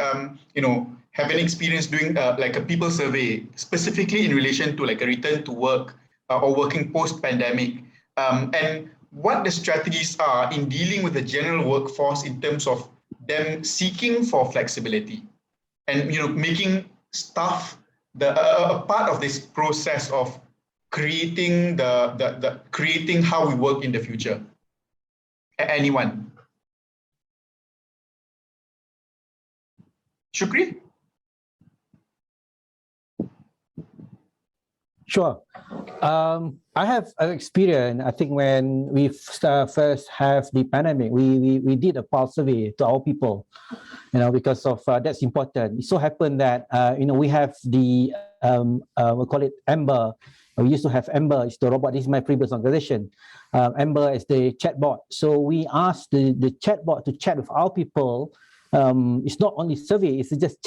have any experience doing like a people survey, specifically in relation to like a return to work or working post-pandemic? And what the strategies are in dealing with the general workforce in terms of them seeking for flexibility and making staff a part of this process of creating creating how we work in the future. Anyone? Syukri? Sure. I have an experience. I think when we first have the pandemic, we did a pulse survey to our people, because of that's important. It so happened that we have the we call it Amber. We used to have Amber. It's the robot. This is my previous organization. Amber is the chatbot. So we asked the chatbot to chat with our people. It's not only survey. It's just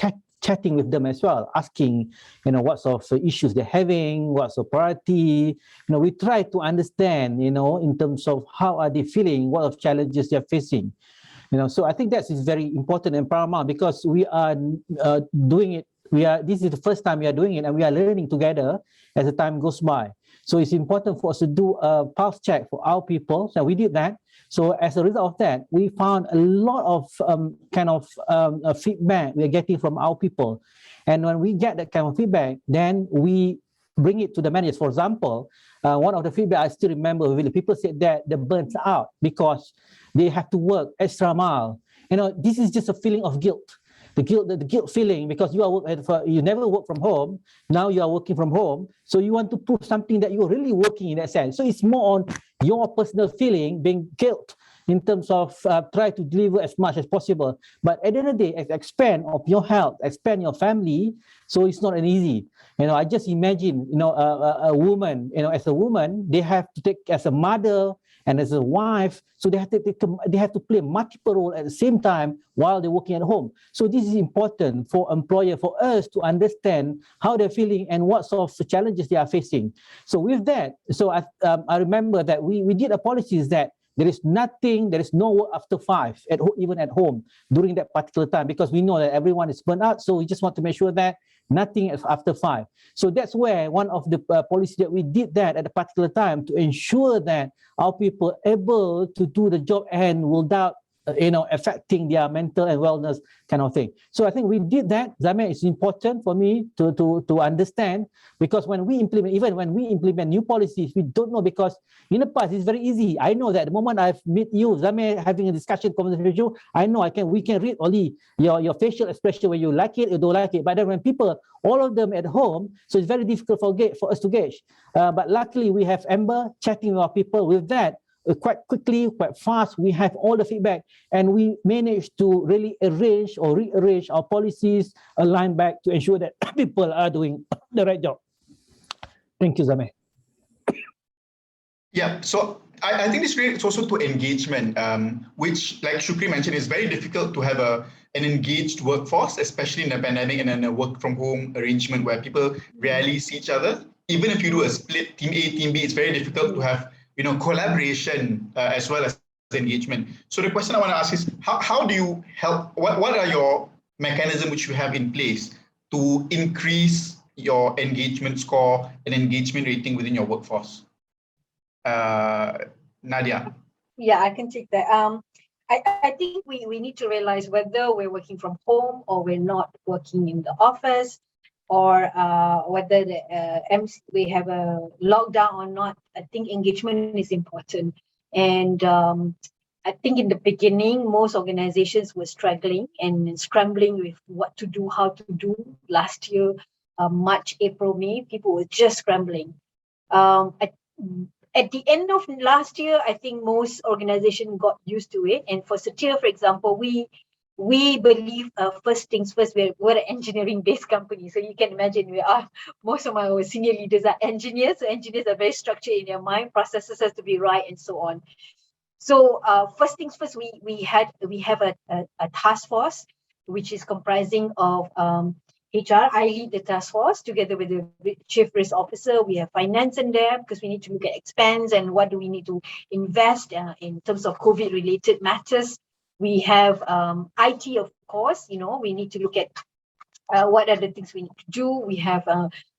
chatting with them as well, asking, what sort of issues they're having, what's the priority. We try to understand, in terms of how are they feeling, what of challenges they're facing. So I think that is very important and paramount, because we are doing it. This is the first time we are doing it, and we are learning together as the time goes by. So it's important for us to do a pulse check for our people. So we did that. So as a result of that, we found a lot of feedback we are getting from our people. And when we get that kind of feedback, then we bring it to the managers. For example, one of the feedback I still remember, people said that they're burnt out because they have to work extra mile. This is just a feeling of guilt. The guilt feeling, because you never work from home. Now you are working from home, so you want to prove something that you're really working in that sense. So it's more on your personal feeling, being guilt in terms of try to deliver as much as possible. But at the end of the day, expand of your health, expand your family. So it's not an easy. I just imagine, a woman, as a woman, they have to take as a mother and as a wife, so they have to play multiple roles at the same time while they're working at home. So this is important for employer, for us to understand how they're feeling and what sort of challenges they are facing. So with that, I remember that we did a policies that there is no work after 5, even at home during that particular time, because we know that everyone is burnt out. So we just want to make sure that nothing is after 5. So that's where one of the policies that we did that at a particular time to ensure that our people able to do the job and without affecting their mental and wellness kind of thing. So I think we did that. Zamir, it's important for me to understand, because when we implement new policies, we don't know, because in the past it's very easy. I know that the moment I've met you, Zamir, having a conversation with you, I know we can read only your facial expression, when you like it or don't like it. But then when people, all of them at home, so it's very difficult for us to gauge. But luckily we have Amber chatting with our people. With that, quite quickly, quite fast, we have all the feedback, and we managed to really arrange or rearrange our policies, align back to ensure that people are doing the right job. Thank you, Zamir. Yeah, so I think this relates also to engagement, which, like Syukri mentioned, is very difficult to have an engaged workforce, especially in a pandemic and in a work from home arrangement where people rarely see each other. Even if you do a split, team A, team B, it's very difficult to have collaboration as well as engagement. So the question I want to ask is, how do you help? What are your mechanisms which you have in place to increase your engagement score and engagement rating within your workforce? Nadiah. Yeah, I can take that. I think we need to realize whether we're working from home or we're not working in the office, or whether we have a lockdown or not. I think engagement is important. And I think in the beginning, most organizations were struggling and scrambling with what to do, how to do. Last year, March, April, May, people were just scrambling. At the end of last year, I think most organizations got used to it. And for Setia, for example, we believe first things first, we're an engineering-based company. So you can imagine most of our senior leaders are engineers. So engineers are very structured in their mind, processes has to be right and so on. So first things first, we have a task force, which is comprising of HR. I lead the task force together with the chief risk officer. We have finance in there because we need to look at expense and what do we need to invest in terms of COVID related matters. We have IT, of course, we need to look at what are the things we need to do. We have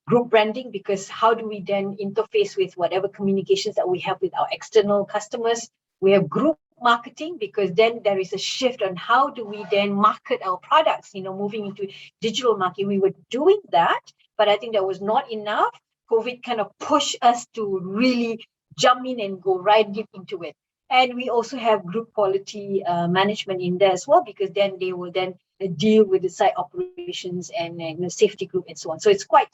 group branding, because how do we then interface with whatever communications that we have with our external customers. We have group marketing, because then there is a shift on how do we then market our products, moving into digital marketing. We were doing that, but I think that was not enough. COVID kind of pushed us to really jump in and go right deep into it. And we also have group quality management in there as well, because then they will then deal with the site operations and safety group and so on. So it's quite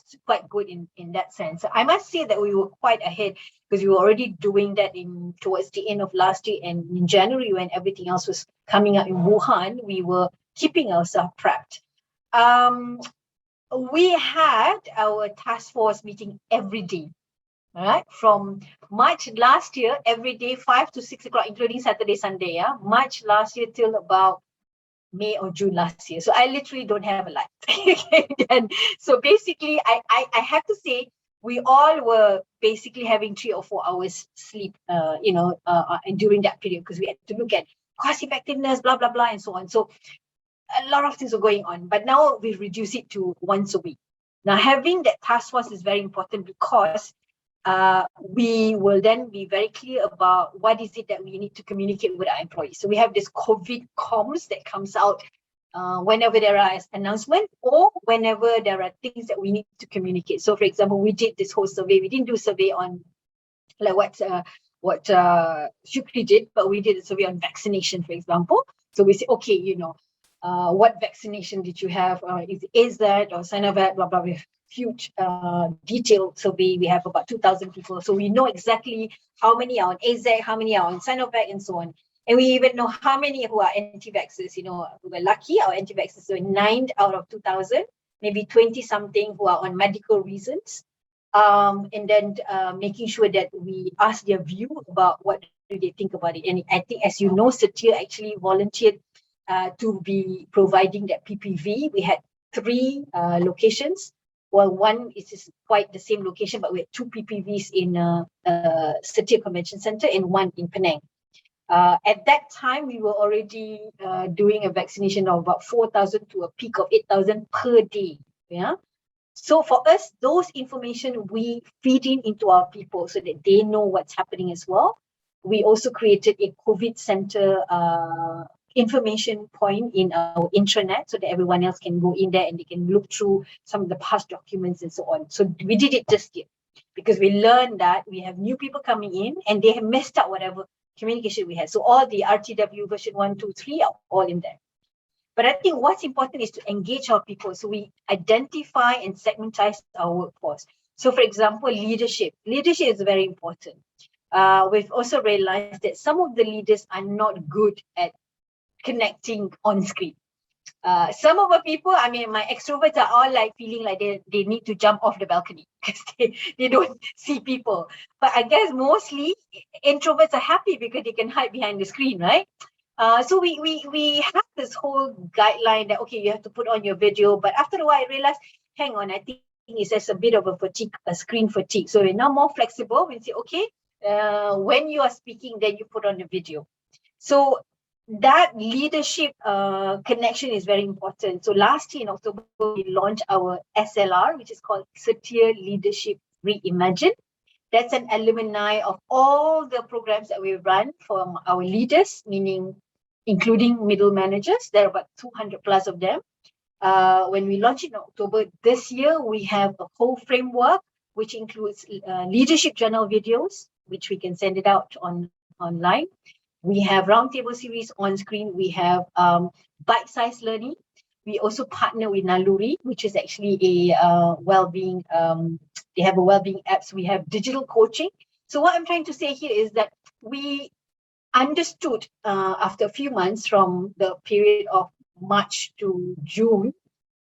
good in that sense. So I must say that we were quite ahead, because we were already doing that towards the end of last year, and in January when everything else was coming up in Wuhan, we were keeping ourselves prepped. We had our task force meeting every day. All right, from March last year, every day 5 to 6 o'clock, including Saturday, Sunday. March last year till about May or June last year. So I literally don't have a life. And so basically, I have to say, we all were basically having 3 or 4 hours sleep, during that period, because we had to look at cost effectiveness, blah, blah, blah, and so on. So a lot of things were going on, but now we've reduced it to once a week. Now, having that task force is very important, because we will then be very clear about what is it that we need to communicate with our employees. So we have this COVID comms that comes out whenever there are announcements, or whenever there are things that we need to communicate. So for example, we did this whole survey. We didn't do a survey on like what Syukri did, but we did a survey on vaccination, for example. So we say, okay, what vaccination did you have? Is that or Sinovac, blah, blah, blah. Huge detailed survey. We have about 2,000 people. So we know exactly how many are on AZ, how many are on Sinovac, and so on. And we even know how many who are anti-vaxxers. We were lucky, our anti-vaxxers were 9 out of 2,000, maybe 20-something who are on medical reasons. And then making sure that we ask their view about what do they think about it. And I think, as you know, Setia actually volunteered to be providing that PPV. We had 3 locations. Well, one is quite the same location, but we had 2 PPVs in Setia Convention Center and 1 in Penang. At that time, we were already doing a vaccination of about 4,000 to a peak of 8,000 per day. Yeah. So for us, those information we feed into our people so that they know what's happening as well. We also created a COVID center information point in our intranet so that everyone else can go in there and they can look through some of the past documents and so on. So we did it this year because we learned that we have new people coming in and they have messed up whatever communication we had. So all the RTW version 1, 2, 3 are all in there. But I think what's important is to engage our people. So we identify and segmentize our workforce. So for example, leadership. Leadership is very important. We've also realized that some of the leaders are not good at connecting on screen. Some of our people, I mean, my extroverts are all like feeling like they need to jump off the balcony because they don't see people. But I guess mostly introverts are happy because they can hide behind the screen, right? So we have this whole guideline that, okay, you have to put on your video. But after a while, I realized, hang on, I think it's just a bit of a fatigue, a screen fatigue. So we're now more flexible. We say, okay, when you are speaking, then you put on the video. So that leadership connection is very important. So last year in October, we launched our SLR, which is called Setia Leadership Reimagined. That's an alumni of all the programs that we run from our leaders, meaning including middle managers. There are about 200 plus of them. When we launched in October this year, we have a whole framework, which includes leadership journal videos, which we can send it out online. We have roundtable series on screen. We have bite-sized learning. We also partner with Naluri, which is actually a well-being. They have a well-being apps. We have digital coaching. So what I'm trying to say here is that we understood after a few months from the period of March to June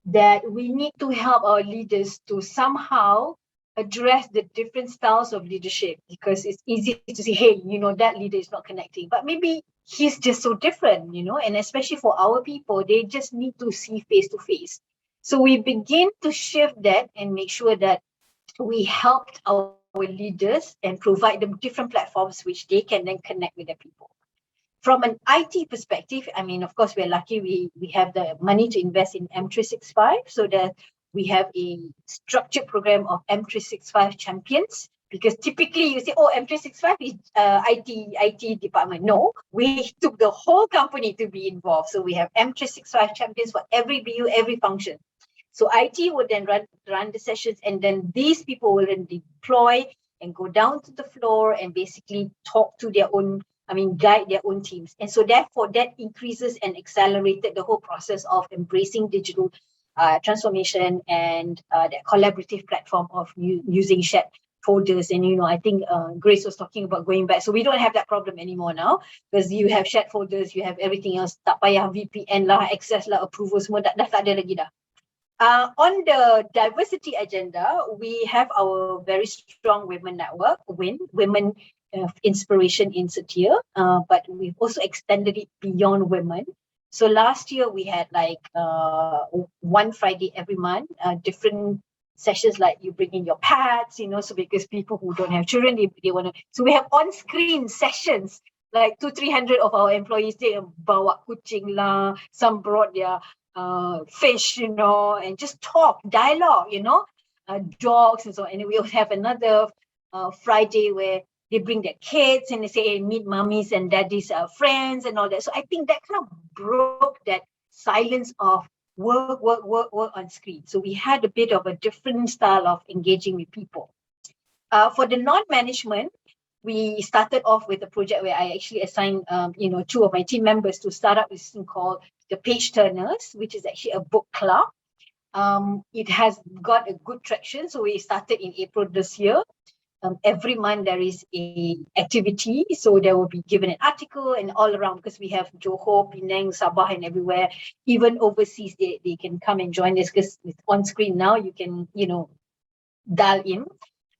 that we need to help our leaders to somehow address the different styles of leadership, because it's easy to say, hey, that leader is not connecting, but maybe he's just so different, and especially for our people, they just need to see face to face. So we begin to shift that and make sure that we helped our leaders and provide them different platforms which they can then connect with their people. From an IT perspective, I mean, of course, we're lucky we have the money to invest in M365, so that we have a structured program of M365 champions, because typically you say, oh, M365 is IT department. No, we took the whole company to be involved. So we have M365 champions for every BU, every function. So IT would then run the sessions, and then these people will then deploy and go down to the floor and basically talk to their own, guide their own teams. And so therefore that increases and accelerated the whole process of embracing digital transformation and that collaborative platform of using shared folders. And, I think Grace was talking about going back. So we don't have that problem anymore now, because you have shared folders, you have everything else. Tak payah VPN lah, access lah, approval semua, dah tak ada lagi dah. On the diversity agenda, we have our very strong women network, Women Inspiration in Setia, but we've also extended it beyond women. So last year we had like one Friday every month, different sessions, like you bring in your pets, so because people who don't have children, they want to. So we have on-screen sessions, like 200-300 of our employees, they bawa kucing lah, some brought their fish, and just talk, dialogue, dogs and so on. And we also have another Friday where they bring their kids and they say, hey, meet mummies and daddies, friends and all that. So I think that kind of broke that silence of work on screen. So we had a bit of a different style of engaging with people. For the non-management, we started off with a project where I actually assigned, two of my team members to start up this thing called the Page Turners, which is actually a book club. It has got a good traction. So we started in April this year. Every month there is a activity, so there will be given an article and all around, because we have Johor, Penang, Sabah and everywhere. Even overseas, they can come and join us, because it's on screen now, you can, dial in.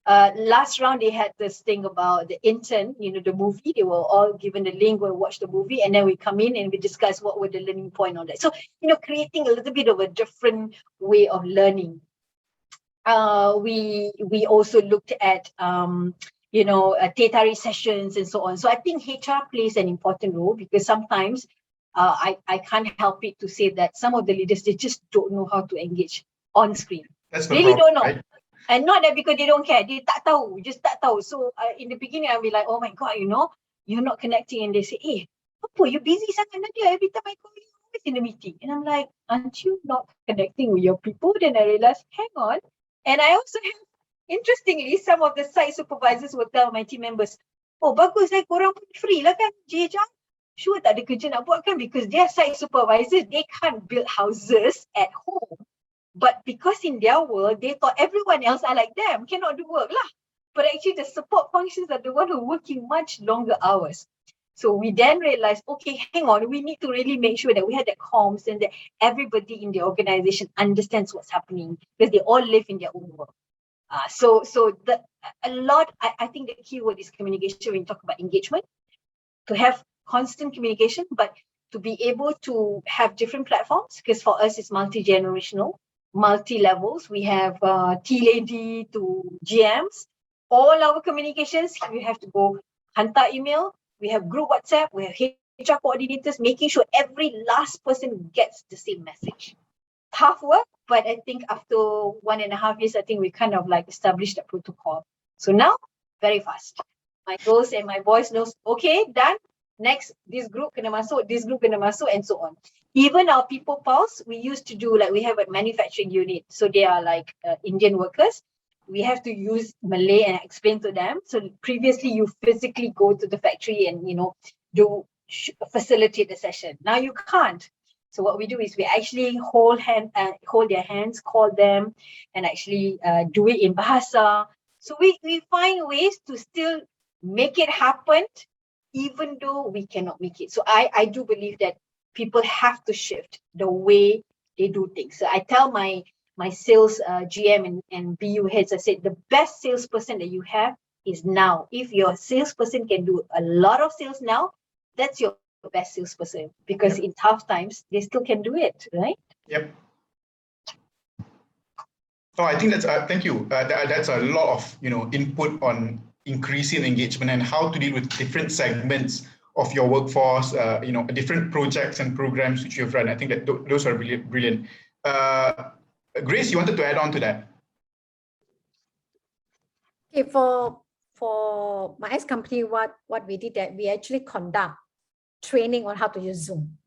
Last round, they had this thing about the intern, the movie. They were all given the link, we'll watch the movie, and then we come in and we discuss what were the learning point on that. So, creating a little bit of a different way of learning. We also looked at teh tarik sessions and so on. So I think HR plays an important role, because sometimes I can't help it to say that some of the leaders, they just don't know how to engage on screen. That's the really problem, don't know. Right? And not that because they don't care, they tak tahu, just tak tahu. So in the beginning I'll be like, oh my God, you're not connecting, and they say, hey, apa, you busy sangat Nadiah, every time I call you, always in a meeting. And I'm like, aren't you not connecting with your people? Then I realized, hang on. And I also have, interestingly, some of the site supervisors will tell my team members, oh bagus korang pun free lah kan, Jejang. Sure tak ada kerja nak buat kan, because their site supervisors, they can't build houses at home. But because in their world, they thought everyone else are like them, cannot do work lah. But actually the support functions are the one who are working much longer hours. So we then realized, okay, hang on, we need to really make sure that we had that comms and that everybody in the organization understands what's happening, because they all live in their own world. I think the key word is communication when you talk about engagement, to have constant communication, but to be able to have different platforms, because for us it's multi-generational, multi-levels. We have T-Lady to GMs. All our communications, we have to go hantar email. We have group WhatsApp, we have HR coordinators, making sure every last person gets the same message. Tough work, but I think after 1.5 years, I think we kind of like established that protocol. So now, very fast. My girls and my boys knows, okay, done. Next, this group kena masuk, and so on. Even our people pulse, we used to do, like we have a manufacturing unit. So they are like Indian workers. We have to use Malay and explain to them. So previously you physically go to the factory and, facilitate the session. Now you can't. So what we do is we actually hold their hands, call them, and actually do it in Bahasa. So we find ways to still make it happen, even though we cannot make it. So I do believe that people have to shift the way they do things. So I tell my sales GM and BU heads, I said, the best salesperson that you have is now. If your salesperson can do a lot of sales now, that's your best salesperson, because in tough times, they still can do it, right? Yep. So I think that's, thank you. That's a lot of, input on increasing engagement and how to deal with different segments of your workforce, different projects and programs which you've run. I think that those are really brilliant. Grace, you wanted to add on to that? Okay, for my ex-company, what we did that we actually conduct training on how to use Zoom.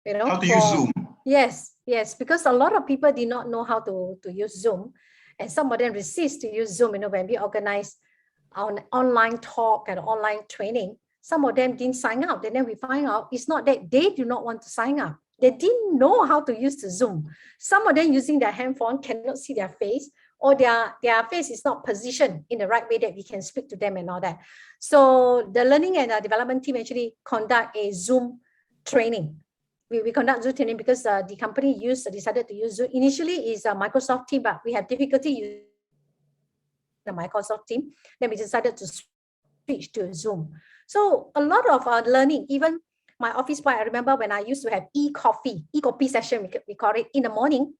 How to use Zoom? Yes, because a lot of people did not know how to use Zoom, and some of them resist to use Zoom. When we organize our online talk and online training, some of them didn't sign up. And then we find out it's not that they do not want to sign up. They didn't know how to use the Zoom. Some of them using their handphone cannot see their face, or their face is not positioned in the right way that we can speak to them and all that. So the learning and development team actually conduct a Zoom training. We conduct Zoom training because the company decided to use Zoom. Initially is a Microsoft team, but we have difficulty using the Microsoft team. Then we decided to switch to Zoom. So a lot of learning, even my office boy, I remember when I used to have e-coffee session, we call it, in the morning,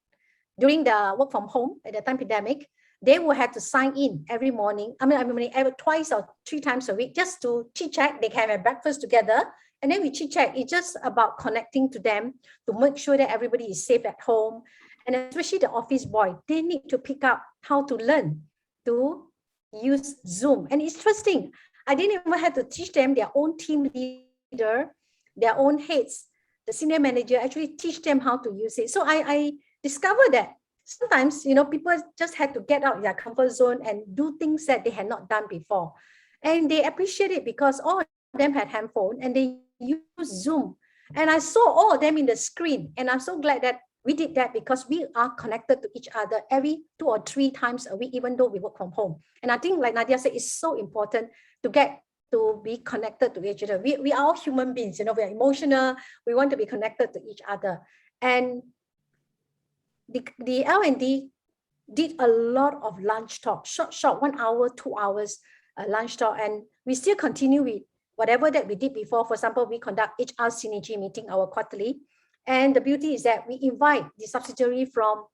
during the work from home at the time pandemic, they will have to sign in every morning. Every twice or 3 times a week, just to chit chat. They can have breakfast together, and then we chit chat. It's just about connecting to them to make sure that everybody is safe at home. And especially the office boy, they need to pick up how to learn to use Zoom. And it's interesting. I didn't even have to teach them. Their own team leader, their own heads, the senior manager actually teach them how to use it. So I discovered that sometimes, people just had to get out of their comfort zone and do things that they had not done before. And they appreciate it because all of them had handphone and they use Zoom. And I saw all of them in the screen. And I'm so glad that we did that, because we are connected to each other every 2 or 3 times a week, even though we work from home. And I think, like Nadiah said, it's so important to get to be connected to each other. We are all human beings, we are emotional. We want to be connected to each other. And the L&D did a lot of lunch talk, short 1 hour, 2 hours lunch talk. And we still continue with whatever that we did before. For example, we conduct HR synergy meeting, our quarterly. And the beauty is that we invite the subsidiary from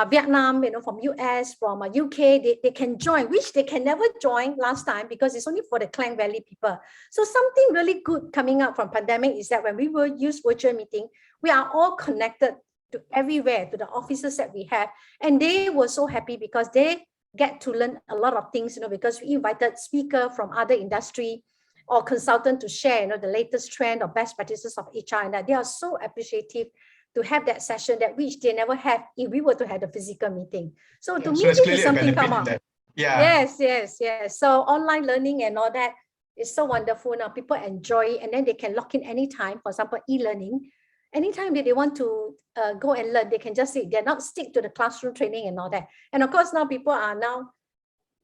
Vietnam, from US, from UK, they can join, which they can never join last time because it's only for the Klang Valley people. So something really good coming out from pandemic is that when we will use virtual meeting, we are all connected to everywhere, to the offices that we have. And they were so happy because they get to learn a lot of things, because we invited speakers from other industry or consultant to share, the latest trend or best practices of HR, and that they are so appreciative to have that session that which they never have if we were to have a physical meeting. So to me, this is something come up. Yeah. Yes. So online learning and all that is so wonderful. Now people enjoy it, and then they can log in anytime. For example, e-learning, anytime that they want to go and learn, they can just sit. They're not stick to the classroom training and all that. And of course, now people are now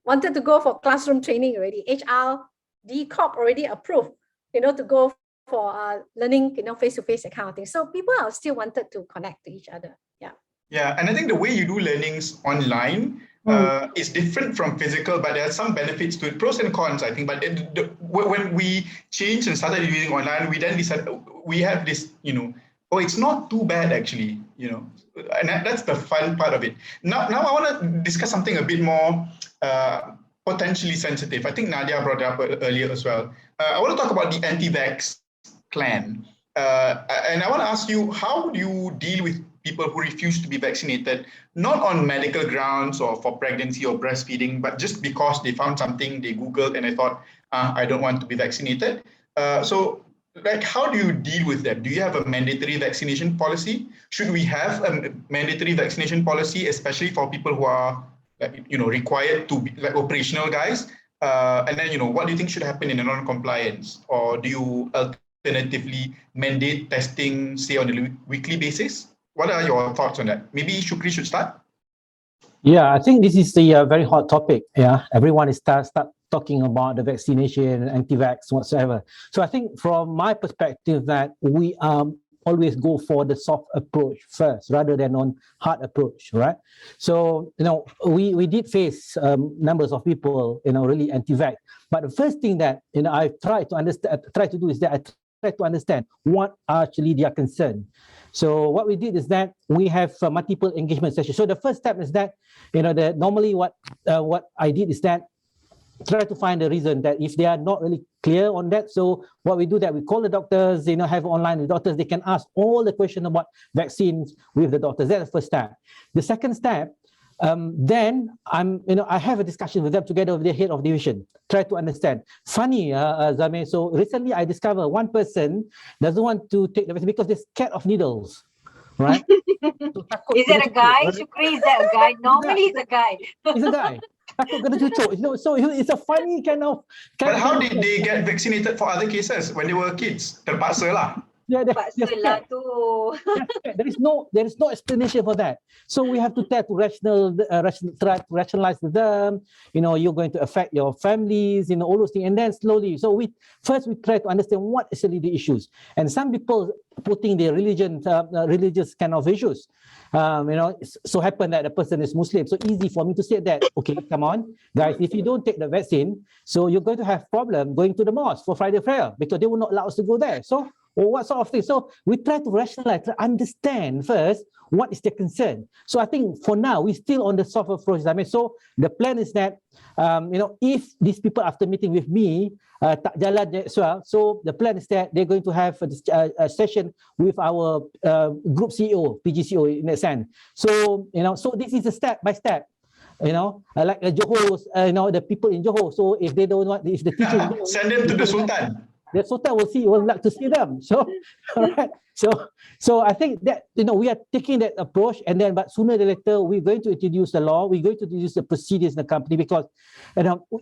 wanted to go for classroom training already. HR, D Corp already approved, to go for learning, face-to-face, that kind of thing. So people are still wanted to connect to each other. Yeah, and I think the way you do learnings online is different from physical, but there are some benefits to it, pros and cons, I think. But when we changed and started using online, we then decided we have this, it's not too bad actually, and that's the fun part of it. Now I want to discuss something a bit more potentially sensitive. I think Nadiah brought it up earlier as well. I want to talk about the anti-vax clan. And I want to ask you, how do you deal with people who refuse to be vaccinated, not on medical grounds or for pregnancy or breastfeeding, but just because they found something, they Googled and they thought, I don't want to be vaccinated. So how do you deal with them? Do you have a mandatory vaccination policy? Should we have a mandatory vaccination policy, especially for people who are required to be like operational guys? And then, what do you think should happen in a non-compliance? Or do you alternatively mandate testing, say, on a weekly basis? What are your thoughts on that? Maybe Syukri should start. Yeah, I think this is the very hot topic. Yeah, everyone is start talking about the vaccination, anti-vax, whatsoever. So I think from my perspective that we always go for the soft approach first rather than on hard approach, right? So, we did face numbers of people, really anti-vax. But the first thing that, I try to do is that I try to understand what actually their concern. So what we did is that we have multiple engagement sessions. So the first step is that, normally what I did is that try to find the reason that if they are not really clear on that. So what we do that we call the doctors, have online with doctors, they can ask all the questions about vaccines with the doctors. That's the first step. The second step, then I have a discussion with them together with the head of division, try to understand. Funny, Zamir, so recently I discovered one person doesn't want to take the vaccine because they're scared of needles, right? Is that a guy, Syukri? Is that a guy? Normally it's a guy. It's a guy. Takut kena cucuk, so it's a funny kind of. But how did they get vaccinated for other cases when they were kids? Terpaksa lah. Yeah, Paksa lah tu. There is no explanation for that. So we have to try to rationalize with them. You're going to affect your families, all those things, and then slowly. So we try to understand what is really the issues. And some people putting their religious kind of issues. So happen that the person is Muslim. So easy for me to say that. Okay, come on, guys. If you don't take the vaccine, so you're going to have problem going to the mosque for Friday prayer because they will not allow us to go there. So. Or what sort of thing. So we try to rationalize, to understand first what is the concern. So I think for now, we're still on the soft approach. So the plan is that, if these people after meeting with me, tak jalan as well, so the plan is that they're going to have a session with our group CEO, PGCO in that sense. So, so this is a step by step. Like Johor, the people in Johor. So if they don't want, if the teacher send them to the Sultan. The Sultan will like to see them. So, all right. So I think that we are taking that approach, and then but sooner or later we're going to introduce the law. We're going to introduce the procedures in the company because,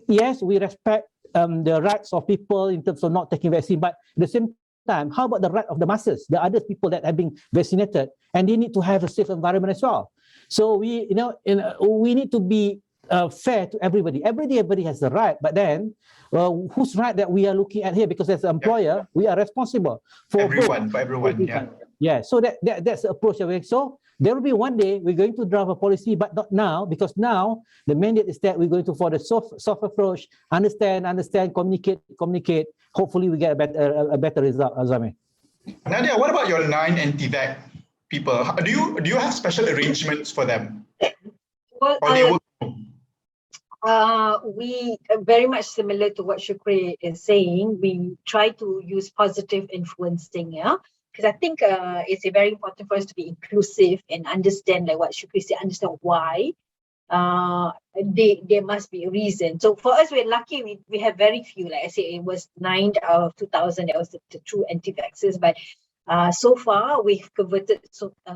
yes, we respect the rights of people in terms of not taking vaccine, but at the same time, how about the right of the masses, the other people that have been vaccinated, and they need to have a safe environment as well. So we need to be fair to everybody. Everybody has the right, but then whose right that we are looking at here? Because as an employer, we are responsible for everyone. Yeah. Yeah. So that's the approach. So there will be one day we're going to draft a policy, but not now, because now the mandate is that we're going to for the soft approach, understand, communicate. Hopefully, we get a better result, Zamir. Nadiah, what about your 9 anti-vax people? Do you have special arrangements for them? Well, or they work? We very much similar to what Syukri is saying. We try to use positive influencing, because I think it's very important for us to be inclusive and understand, like what Syukri said, understand why. There must be a reason. So for us, we're lucky. We have very few. Like I say, it was 9 out of 2,000. That was the true anti-vaxxers. But so far, we've converted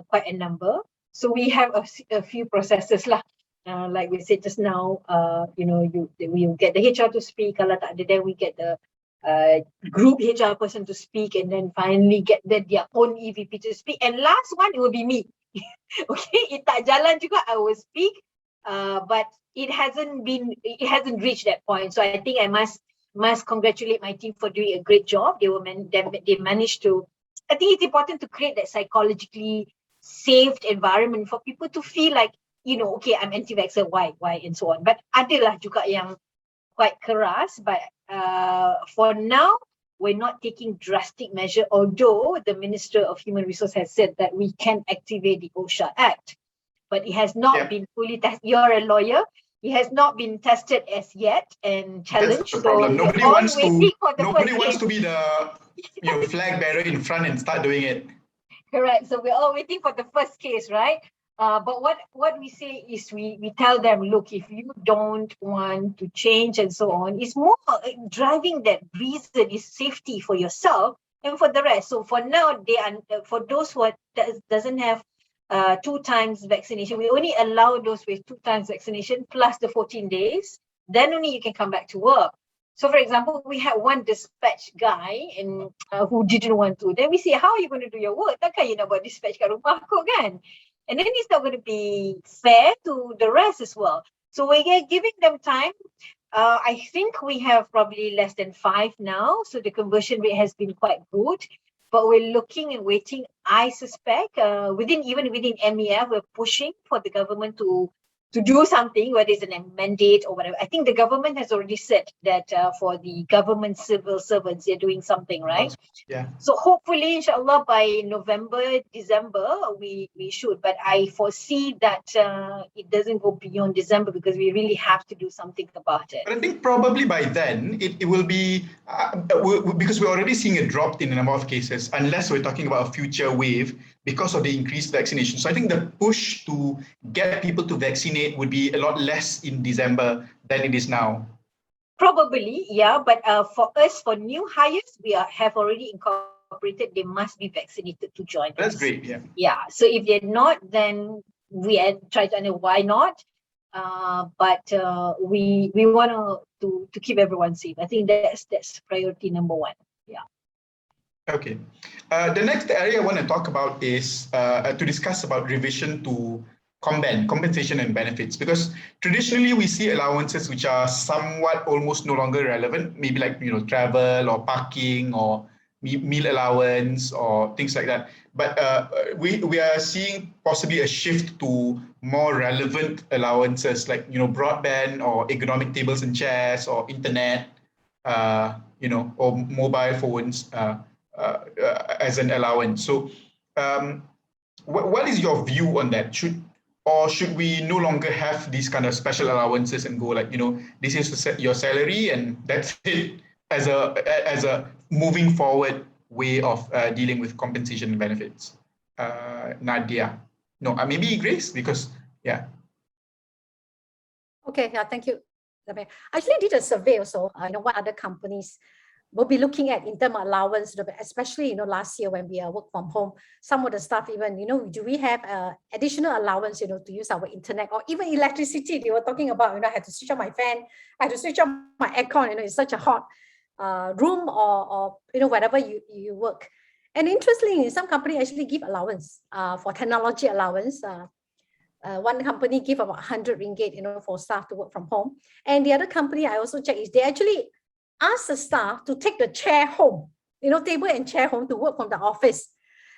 quite a number. So we have a few processes lah. Like we said just now, we get the HR to speak. Kalau tak ada, then we get the group HR person to speak, and then finally get their own EVP to speak. And last one, it will be me. Okay, it tak jalan juga, I will speak. But it hasn't reached that point. So I think I must congratulate my team for doing a great job. They managed to. I think it's important to create that psychologically safe environment for people to feel like, okay, I'm anti-vaxxer, why, and so on. But adalah juga yang quite keras. But for now, we're not taking drastic measure, although the Minister of Human Resources has said that we can activate the OSHA Act. But it has not been fully tested. You're a lawyer. It has not been tested as yet and challenged. That's the problem. Nobody wants to be the flag bearer in front and start doing it. Correct. So we're all waiting for the first case, right? But what we say is we tell them, look, if you don't want to change and so on, it's more driving that reason is safety for yourself and for the rest. So for now, for those who doesn't have 2 times vaccination, we only allow those with 2 times vaccination plus the 14 days. then only you can come back to work. So for example, we had one dispatch guy and who didn't want to. Then we say, how are you going to do your work? Takkan you nak buat dispatch kat rumah aku kan? And then it's not going to be fair to the rest as well. So we're giving them time. I think we have probably less than 5 now. So the conversion rate has been quite good. But we're looking and waiting. I suspect within MEF, we're pushing for the government to do something, whether it's a mandate or whatever. I think the government has already said that for the government civil servants, they're doing something, right? Yeah. So hopefully, inshallah, by November, December, we should. But I foresee that it doesn't go beyond December because we really have to do something about it. But I think probably by then, it will be, because we're already seeing a drop in the number of cases, unless we're talking about a future wave because of the increased vaccination. So I think the push to get people to vaccinate would be a lot less in December than it is now. Probably, yeah. But for us, for new hires, we have already incorporated, they must be vaccinated to join. That's us. great, yeah. Yeah. So if they're not, then we try to understand why not. But we want to keep everyone safe. I think that's priority number 1. Yeah. Okay. The next area I want to talk about is to discuss about revision to compensation and benefits, because traditionally we see allowances which are somewhat almost no longer relevant, maybe like travel or parking or meal allowance or things like that. But we are seeing possibly a shift to more relevant allowances like broadband or economic tables and chairs or internet, or mobile phones as an allowance. So what is your view on that? Should we no longer have these kind of special allowances and go like, this is your salary and that's it as a moving forward way of dealing with compensation and benefits? Nadiah. No, maybe Grace, because, yeah. Okay, yeah, thank you. I actually did a survey also, what other companies will be looking at in terms of allowance, especially, last year when we work from home, some of the staff even, do we have additional allowance, to use our internet or even electricity? They were talking about, I had to switch on my fan, I had to switch on my aircon, it's such a hot room or wherever you work. And interestingly, some companies actually give allowance for technology allowance. One company give about 100 ringgit, for staff to work from home. And the other company I also checked is they actually ask the staff to take the chair home, table and chair home to work from the office.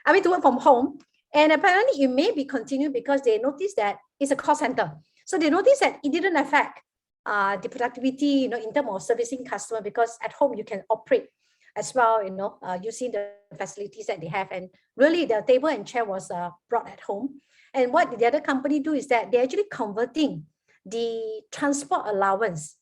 To work from home. And apparently it may be continued because they noticed that it's a call center. So they noticed that it didn't affect the productivity, in terms of servicing customer, because at home you can operate as well, using the facilities that they have. And really the table and chair was brought at home. And what the other company do is that they're actually converting the transport allowance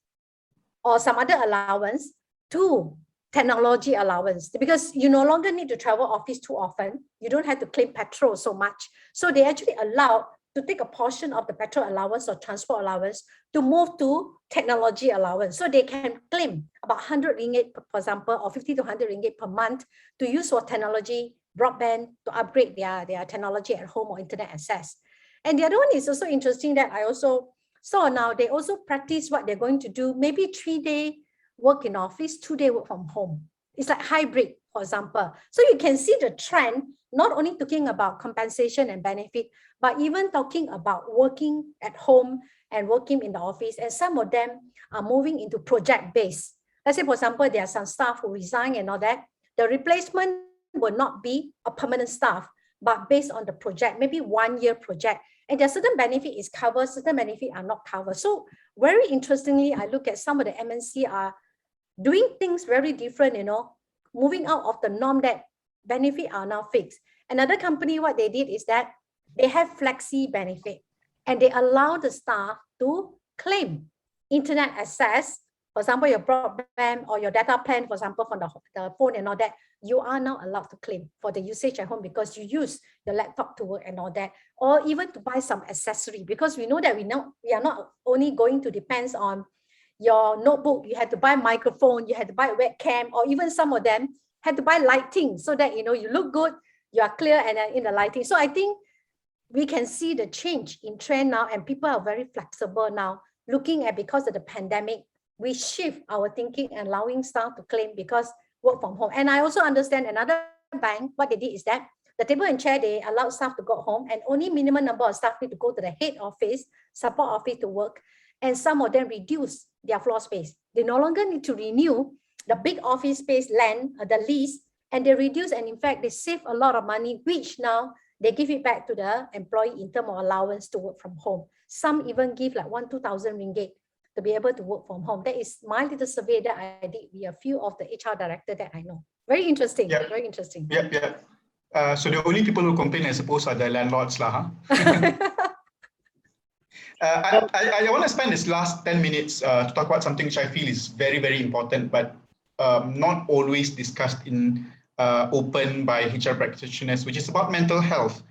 or some other allowance to technology allowance, because you no longer need to travel office too often. You don't have to claim petrol so much. So they actually allow to take a portion of the petrol allowance or transport allowance to move to technology allowance. So they can claim about 100 ringgit, for example, or 50 to 100 ringgit per month to use for technology, broadband, to upgrade their technology at home or internet access. And the other one is also interesting that I also saw now, they also practice what they're going to do, maybe 3-day work in office, 2-day work from home. It's like hybrid, for example. So you can see the trend, not only talking about compensation and benefit, but even talking about working at home and working in the office. And some of them are moving into project-based. Let's say, for example, there are some staff who resign and all that. The replacement will not be a permanent staff, but based on the project, maybe 1-year project. And there are certain benefit is covered, certain benefit are not covered. So very interestingly, I look at some of the MNC are doing things very different, moving out of the norm that benefit are now fixed. Another company, what they did is that they have flexi benefit and they allow the staff to claim internet access. For example, your broadband or your data plan, for example, from the phone and all that, you are now allowed to claim for the usage at home because you use your laptop to work and all that, or even to buy some accessory, because we know that we are not only going to depend on your notebook, you had to buy microphone, you had to buy webcam, or even some of them had to buy lighting so that, you look good, you are clear and in the lighting. So I think we can see the change in trend now, and people are very flexible now looking at, because of the pandemic, we shift our thinking and allowing staff to claim because work from home. And I also understand another bank, what they did is that the table and chair, they allowed staff to go home, and only minimum number of staff need to go to the head office, support office to work. And some of them reduce their floor space. They no longer need to renew the big office space land, the lease, and they reduce, and in fact, they save a lot of money, which now they give it back to the employee in terms of allowance to work from home. Some even give like 2,000 ringgit to be able to work from home. That is my little survey that I did with a few of the HR directors that I know. Very interesting, very interesting. So the only people who complain, I suppose, are the landlords lah. Huh? I want to spend this last 10 minutes to talk about something which I feel is very, very important, but not always discussed in open by HR practitioners, which is about mental health.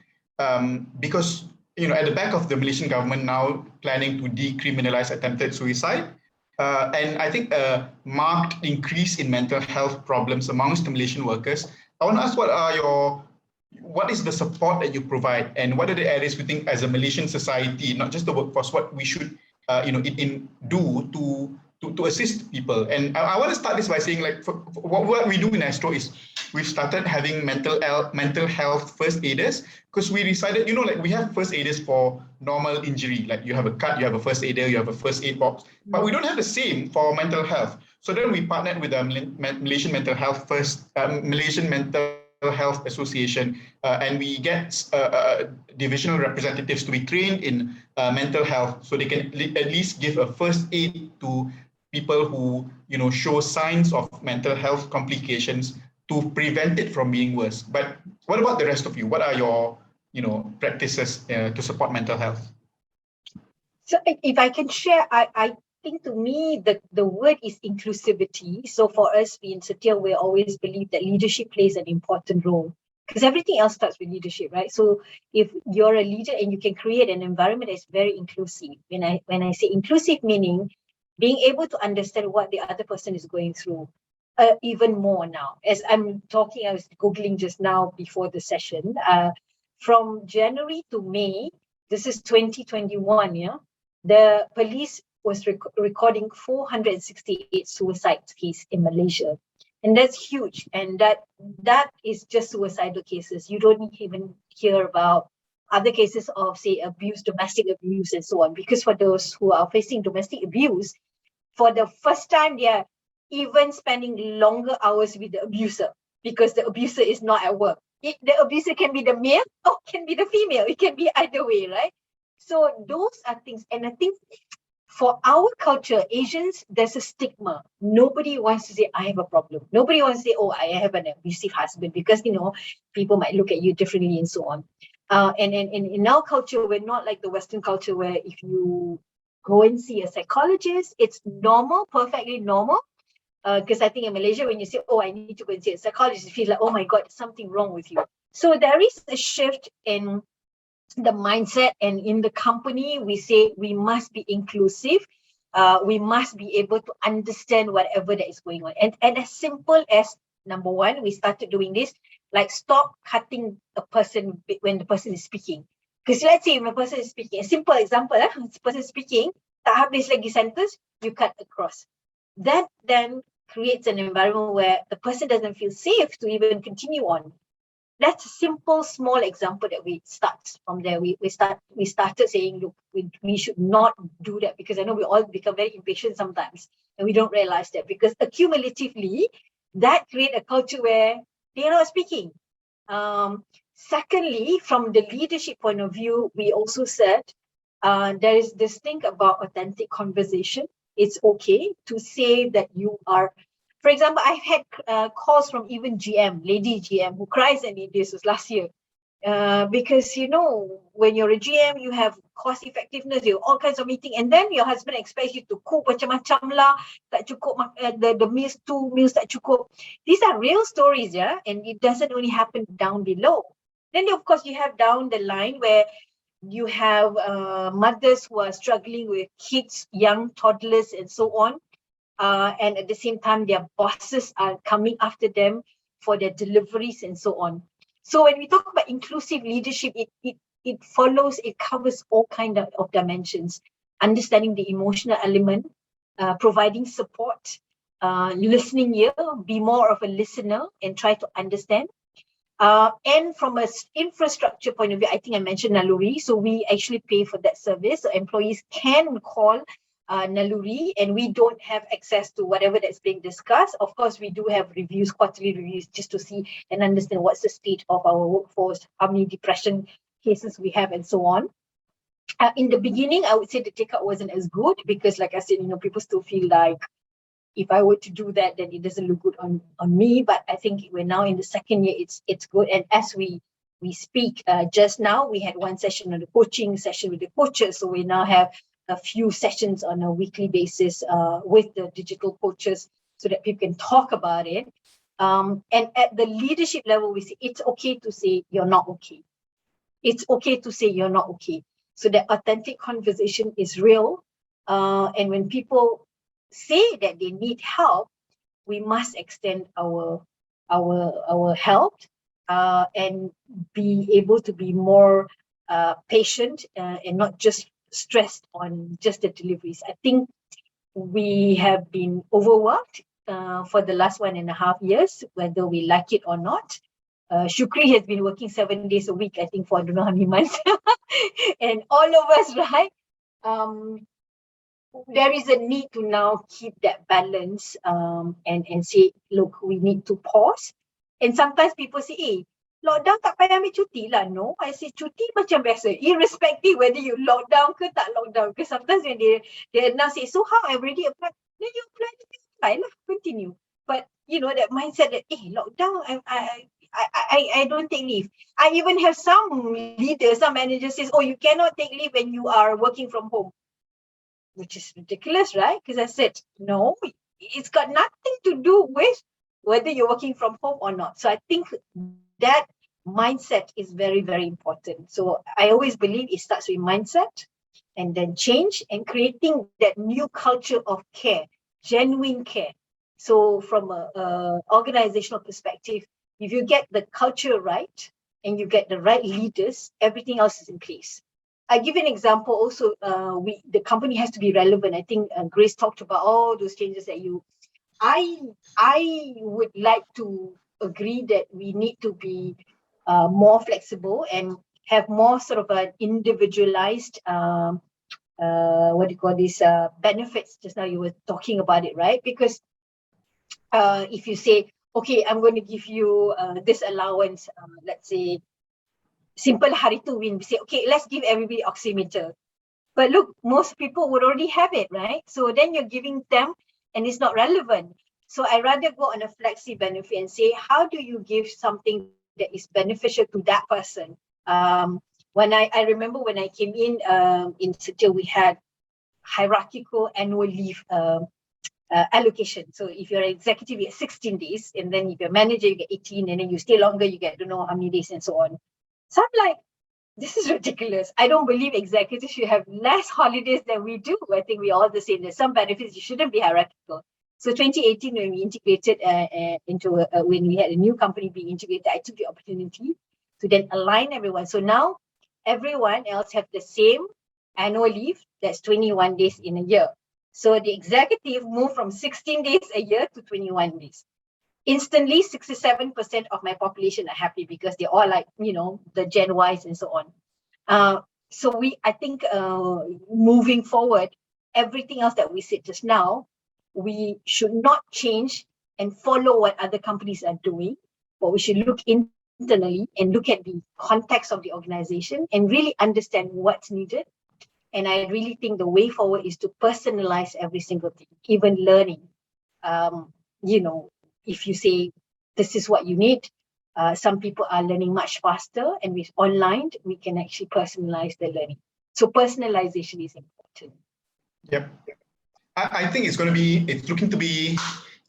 Because, at the back of the Malaysian government now planning to decriminalize attempted suicide, and I think a marked increase in mental health problems amongst the Malaysian workers. I want to ask, what is the support that you provide, and what are the areas we think as a Malaysian society, not just the workforce, what we should do to assist people? And I want to start this by saying, like, what we do in ASTRO is we've started having mental health first aiders, because we decided, we have first aiders for normal injury, like you have a cut, you have a first aider, you have a first aid box, but we don't have the same for mental health. So then we partnered with the Malaysian Mental Health Health Association, and we get divisional representatives to be trained in mental health, so they can at least give a first aid to people who show signs of mental health complications to prevent it from being worse. But what about the rest of you? What are your practices to support mental health? So if I can share, I think to me the word is inclusivity. So for us, we in Setia, we always believe that leadership plays an important role, because everything else starts with leadership, right? So if you're a leader and you can create an environment that's very inclusive, when I say inclusive, meaning being able to understand what the other person is going through, even more now. As I'm talking, I was Googling just now before the session, from January to May, this is 2021, the police was recording 468 suicide cases in Malaysia. And that's huge. And that is just suicidal cases. You don't even hear about other cases of, say, abuse, domestic abuse, and so on. Because for those who are facing domestic abuse, for the first time, they are even spending longer hours with the abuser, because the abuser is not at work. The abuser can be the male or can be the female. It can be either way, right? So those are things. And I think for our culture, Asians, there's a stigma. Nobody wants to say, I have a problem. Nobody wants to say, oh, I have an abusive husband, because, people might look at you differently and so on. And in our culture, we're not like the Western culture, where if you go and see a psychologist, it's normal, perfectly normal. Because I think in Malaysia, when you say, oh, I need to go and see a psychologist, you feel like, oh my God, there's something wrong with you. So there is a shift in the mindset, and in the company, we say we must be inclusive. We must be able to understand whatever that is going on. And as simple as, number one, we started doing this, like stop cutting a person when the person is speaking. Because let's say if a person is speaking, a simple example, the person is speaking, tak habis lagi sentence, you cut across. That then creates an environment where the person doesn't feel safe to even continue on. That's a simple, small example that we start from there. We started saying, look, we should not do that, because I know we all become very impatient sometimes, and we don't realize that, because accumulatively, that create a culture where they're not speaking. Secondly, from the leadership point of view, we also said there is this thing about authentic conversation. It's okay to say that you are. For example, I've had calls from even GM, lady GM, who cries at me. This was last year. Because, when you're a GM, you have cost effectiveness, you have all kinds of meetings, and then your husband expects you to cook macam-macam lah, tak cukup, the meals, 2 meals tak cukup. These are real stories, and it doesn't only happen down below. Then, of course, you have down the line where you have mothers who are struggling with kids, young toddlers, and so on. And at the same time, their bosses are coming after them for their deliveries and so on. So when we talk about inclusive leadership, it follows, it covers all kinds of dimensions. understanding the emotional element, providing support, listening ear, be more of a listener and try to understand. And from an infrastructure point of view, I think I mentioned Naluri. So we actually pay for that service. So employees can call Naluri, and we don't have access to whatever that's being discussed. Of course, we do have reviews, quarterly reviews, just to see and understand what's the state of our workforce, how many depression cases we have, and so on. In the beginning, I would say the take-up wasn't as good because, like I said, people still feel like if I were to do that, then it doesn't look good on me. But I think we're now in the second year, it's good. And as we speak, just now, we had one session on the coaching session with the coaches. So we now have a few sessions on a weekly basis with the digital coaches so that people can talk about it. And at the leadership level, we say it's okay to say you're not okay. It's okay to say you're not okay. So that authentic conversation is real. And when people say that they need help, we must extend our help and be able to be more patient and not just stressed on just the deliveries. I think we have been overworked for the last 1.5 years, whether we like it or not. Syukri has been working 7 days a week, I think, for I don't know how many months. And all of us, right? There is a need to now keep that balance and say, look, we need to pause. And sometimes people say, lockdown tak payah ambil cuti lah. No, I say cuti macam biasa, irrespective whether you lockdown ke tak lockdown. Because sometimes when they now say, so how, I already applied, then you apply lah, continue. But that mindset that lockdown, I don't take leave. I even have some leaders, some managers says, you cannot take leave when you are working from home, which is ridiculous, right? Because I said, no, it's got nothing to do with whether you're working from home or not. So I think that mindset is very, very important. So I always believe it starts with mindset and then change and creating that new culture of care, genuine care. So from a organizational perspective, if you get the culture right and you get the right leaders, everything else is in place. I give an example also, the company has to be relevant. I think Grace talked about all those changes that I would like to agree that we need to be more flexible and have more sort of an individualized, benefits. Just now you were talking about it, right? Because if you say, okay, I'm going to give you this allowance, let's say, simple hari tu we say, okay, let's give everybody oximeter. But look, most people would already have it, right? So then you're giving them and it's not relevant. So I rather go on a flexi benefit and say, how do you give something that is beneficial to that person? When I remember when I came in Setia, we had hierarchical annual leave allocation. So if you're an executive, you get 16 days, and then if you're a manager, you get 18, and then you stay longer, you get don't know how many days and so on. So I'm like, this is ridiculous. I don't believe executives should have less holidays than we do. I think we're all the same. There's some benefits, you shouldn't be hierarchical. So 2018, when we integrated when we had a new company being integrated, I took the opportunity to then align everyone. So now everyone else have the same annual leave, that's 21 days in a year. So the executive moved from 16 days a year to 21 days. Instantly, 67% of my population are happy because they're all like, the Gen Ys and so on. So I think moving forward, everything else that we said just now, we should not change and follow what other companies are doing, but we should look internally and look at the context of the organization and really understand what's needed. And I really think the way forward is to personalize every single thing, even learning. If you say, this is what you need, some people are learning much faster, and with online, we can actually personalize the learning. So personalization is important. Yep. I think it's looking to be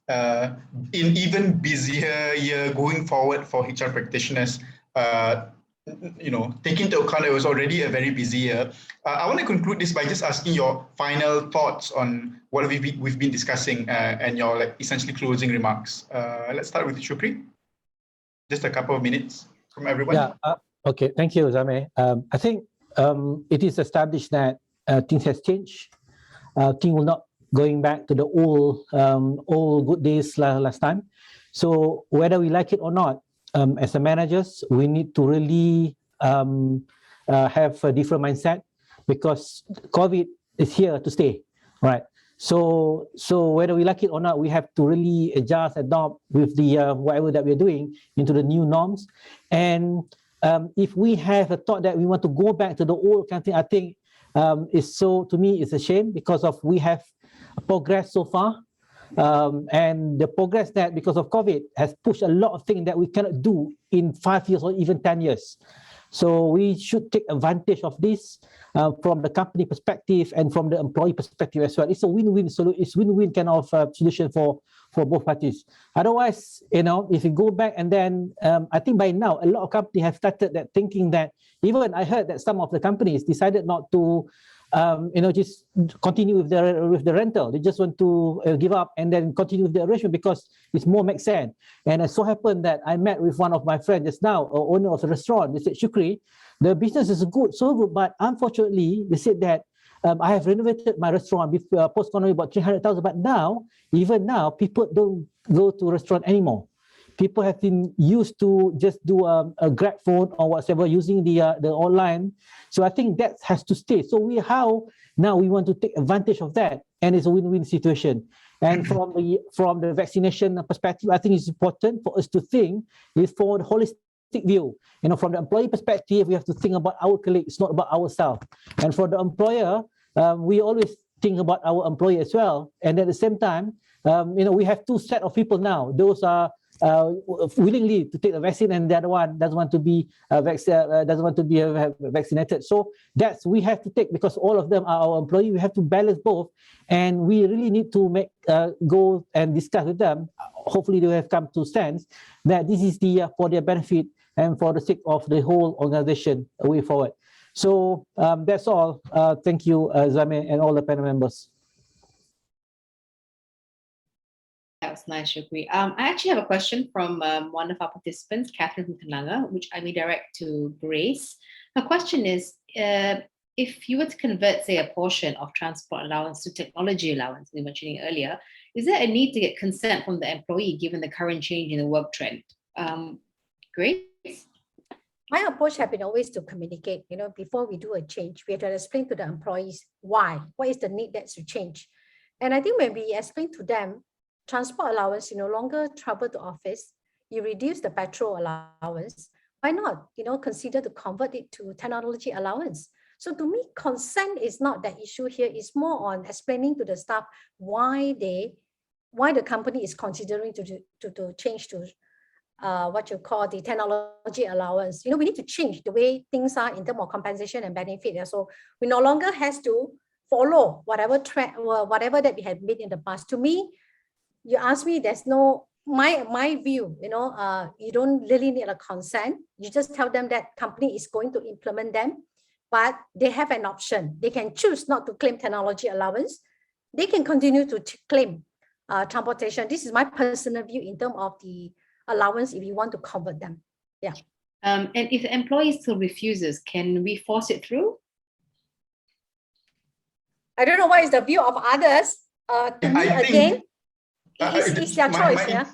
an even busier year going forward for HR practitioners. Taking into account it was already a very busy year. I want to conclude this by just asking your final thoughts on what we've been discussing and your essentially closing remarks. Let's start with Syukri. Just a couple of minutes from everyone. Yeah. Okay. Thank you, Zamir. I think it is established that things has changed. Things will not going back to the old good days last time. So whether we like it or not, as a managers, we need to really have a different mindset, because COVID is here to stay, right? So whether we like it or not, we have to really adjust, adopt with the whatever that we're doing into the new norms. And if we have a thought that we want to go back to the old kind of thing, I think to me, it's a shame, because of we have progressed so far. And the progress that because of COVID has pushed a lot of things that we cannot do in 5 years or even 10 years. So we should take advantage of this from the company perspective and from the employee perspective as well. It's a win-win solution. It's win-win kind of solution for both parties. Otherwise, if you go back and then I think by now a lot of companies have started that thinking that, even I heard that some of the companies decided not to just continue with the rental. They just want to give up and then continue with the arrangement because it's more makes sense. And it so happened that I met with one of my friends just now, owner of a restaurant. They said, Syukri, the business is good, so good, but unfortunately, they said that I have renovated my restaurant before post-economy about 300,000, but even now, people don't go to restaurant anymore. People have been used to just do a Grab phone or whatever using the online. So I think that has to stay. So now we want to take advantage of that, and it's a win-win situation. And from the vaccination perspective, I think it's important for us to think is for the holistic view. From the employee perspective, we have to think about our colleagues, not about ourselves. And for the employer, we always think about our employee as well. And at the same time, we have two set of people now. Those are willingly to take the vaccine, and the other one doesn't want to be vaccinated. So we have to take, because all of them are our employee. We have to balance both, and we really need to go and discuss with them. Hopefully, they have come to sense that this is for their benefit and for the sake of the whole organization way forward. So that's all. Thank you, Zamir, and all the panel members. That was nice, Syukri. I actually have a question from one of our participants, Catherine from Tenaga, which I may direct to Grace. Her question is, if you were to convert, say, a portion of transport allowance to technology allowance, we were mentioning earlier, is there a need to get consent from the employee given the current change in the work trend? Grace? My approach has been always to communicate, before we do a change, we have to explain to the employees why, what is the need that's to change. And I think when we explain to them, transport allowance, you no longer travel to office, you reduce the petrol allowance, why not, consider to convert it to technology allowance? So to me, consent is not the issue here. It's more on explaining to the staff why the company is considering to change to what you call the technology allowance. We need to change the way things are in terms of compensation and benefit. So we no longer has to follow whatever trend or whatever that we had made in the past. To me, you ask me, there's no, my view, you don't really need a consent. You just tell them that company is going to implement them, but they have an option. They can choose not to claim technology allowance. They can continue to claim transportation. This is my personal view in terms of the allowance if you want to convert them. Yeah. And if the employee still refuses, can we force it through? I don't know what is the view of others. To me, again, it's their choice.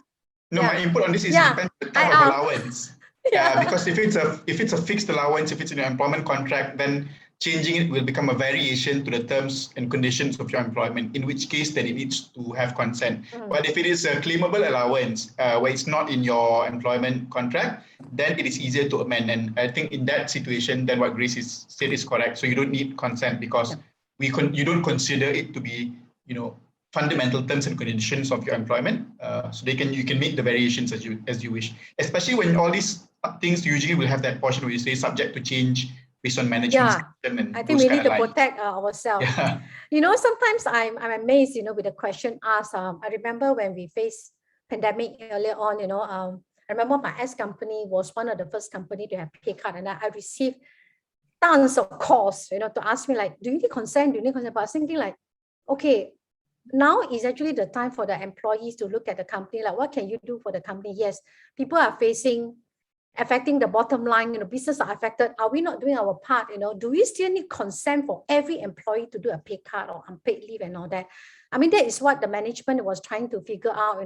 My input on this is depends on the type of allowance. Because if it's a fixed allowance, if it's in an employment contract, then changing it will become a variation to the terms and conditions of your employment, in which case then it needs to have consent. But if it is a claimable allowance where it's not in your employment contract, then it is easier to amend. And I think in that situation, then what Grace said is correct. So you don't need consent because you don't consider it to be, fundamental terms and conditions of your employment. So you can make the variations as you wish. Especially when all these things usually will have that portion where you say subject to change based on management. I think we need to protect ourselves. Sometimes I'm amazed, with the question asked. I remember when we faced pandemic earlier on, I remember my ex-company was one of the first company to have pay cut, and I received tons of calls, to ask me like, do you need consent? Do you need consent? But I was thinking like, okay, now is actually the time for the employees to look at the company, like what can you do for the company? Yes, people are facing affecting the bottom line, business are affected. Are we not doing our part? Do we still need consent for every employee to do a pay cut or unpaid leave and all that? I mean, that is what the management was trying to figure out,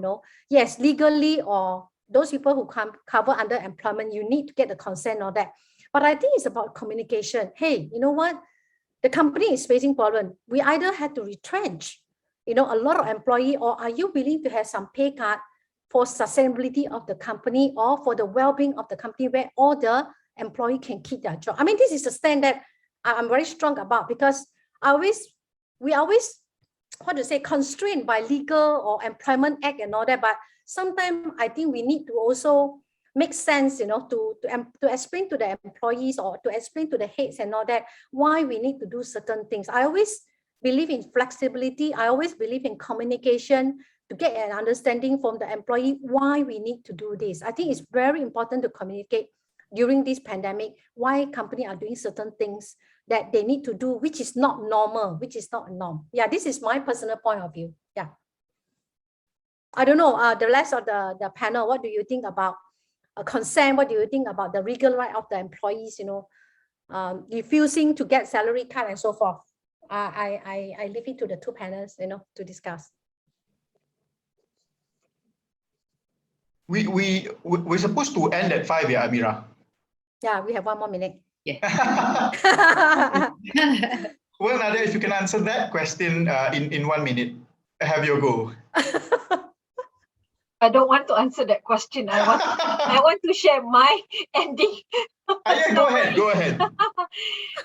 Yes, legally, or those people who cover under employment, you need to get the consent and all that. But I think it's about communication. Hey, you know what? The company is facing problem. We either have to retrench, a lot of employee, or are you willing to have some pay cut for sustainability of the company or for the well-being of the company where all the employee can keep their job? I mean, this is a stand that I'm very strong about, because we always, constrained by legal or employment act and all that. But sometimes I think we need to also make sense, to explain to the employees or to explain to the heads and all that, why we need to do certain things. I always believe in flexibility. I always believe in communication, to get an understanding from the employee why we need to do this. I think it's very important to communicate during this pandemic why companies are doing certain things that they need to do, which is not normal, which is not a norm. Yeah, this is my personal point of view. Yeah. I don't know, the rest of the panel, what do you think about consent? What do you think about the legal right of the employees, refusing to get salary cut and so forth? I leave it to the two panelists, to discuss. We're supposed to end at 5, yeah, Amira? Yeah, we have 1 more minute. Yeah. Well, Nadiah, if you can answer that question in 1 minute, have your go. I don't want to answer that question. I want to share my ending. Yeah, go ahead.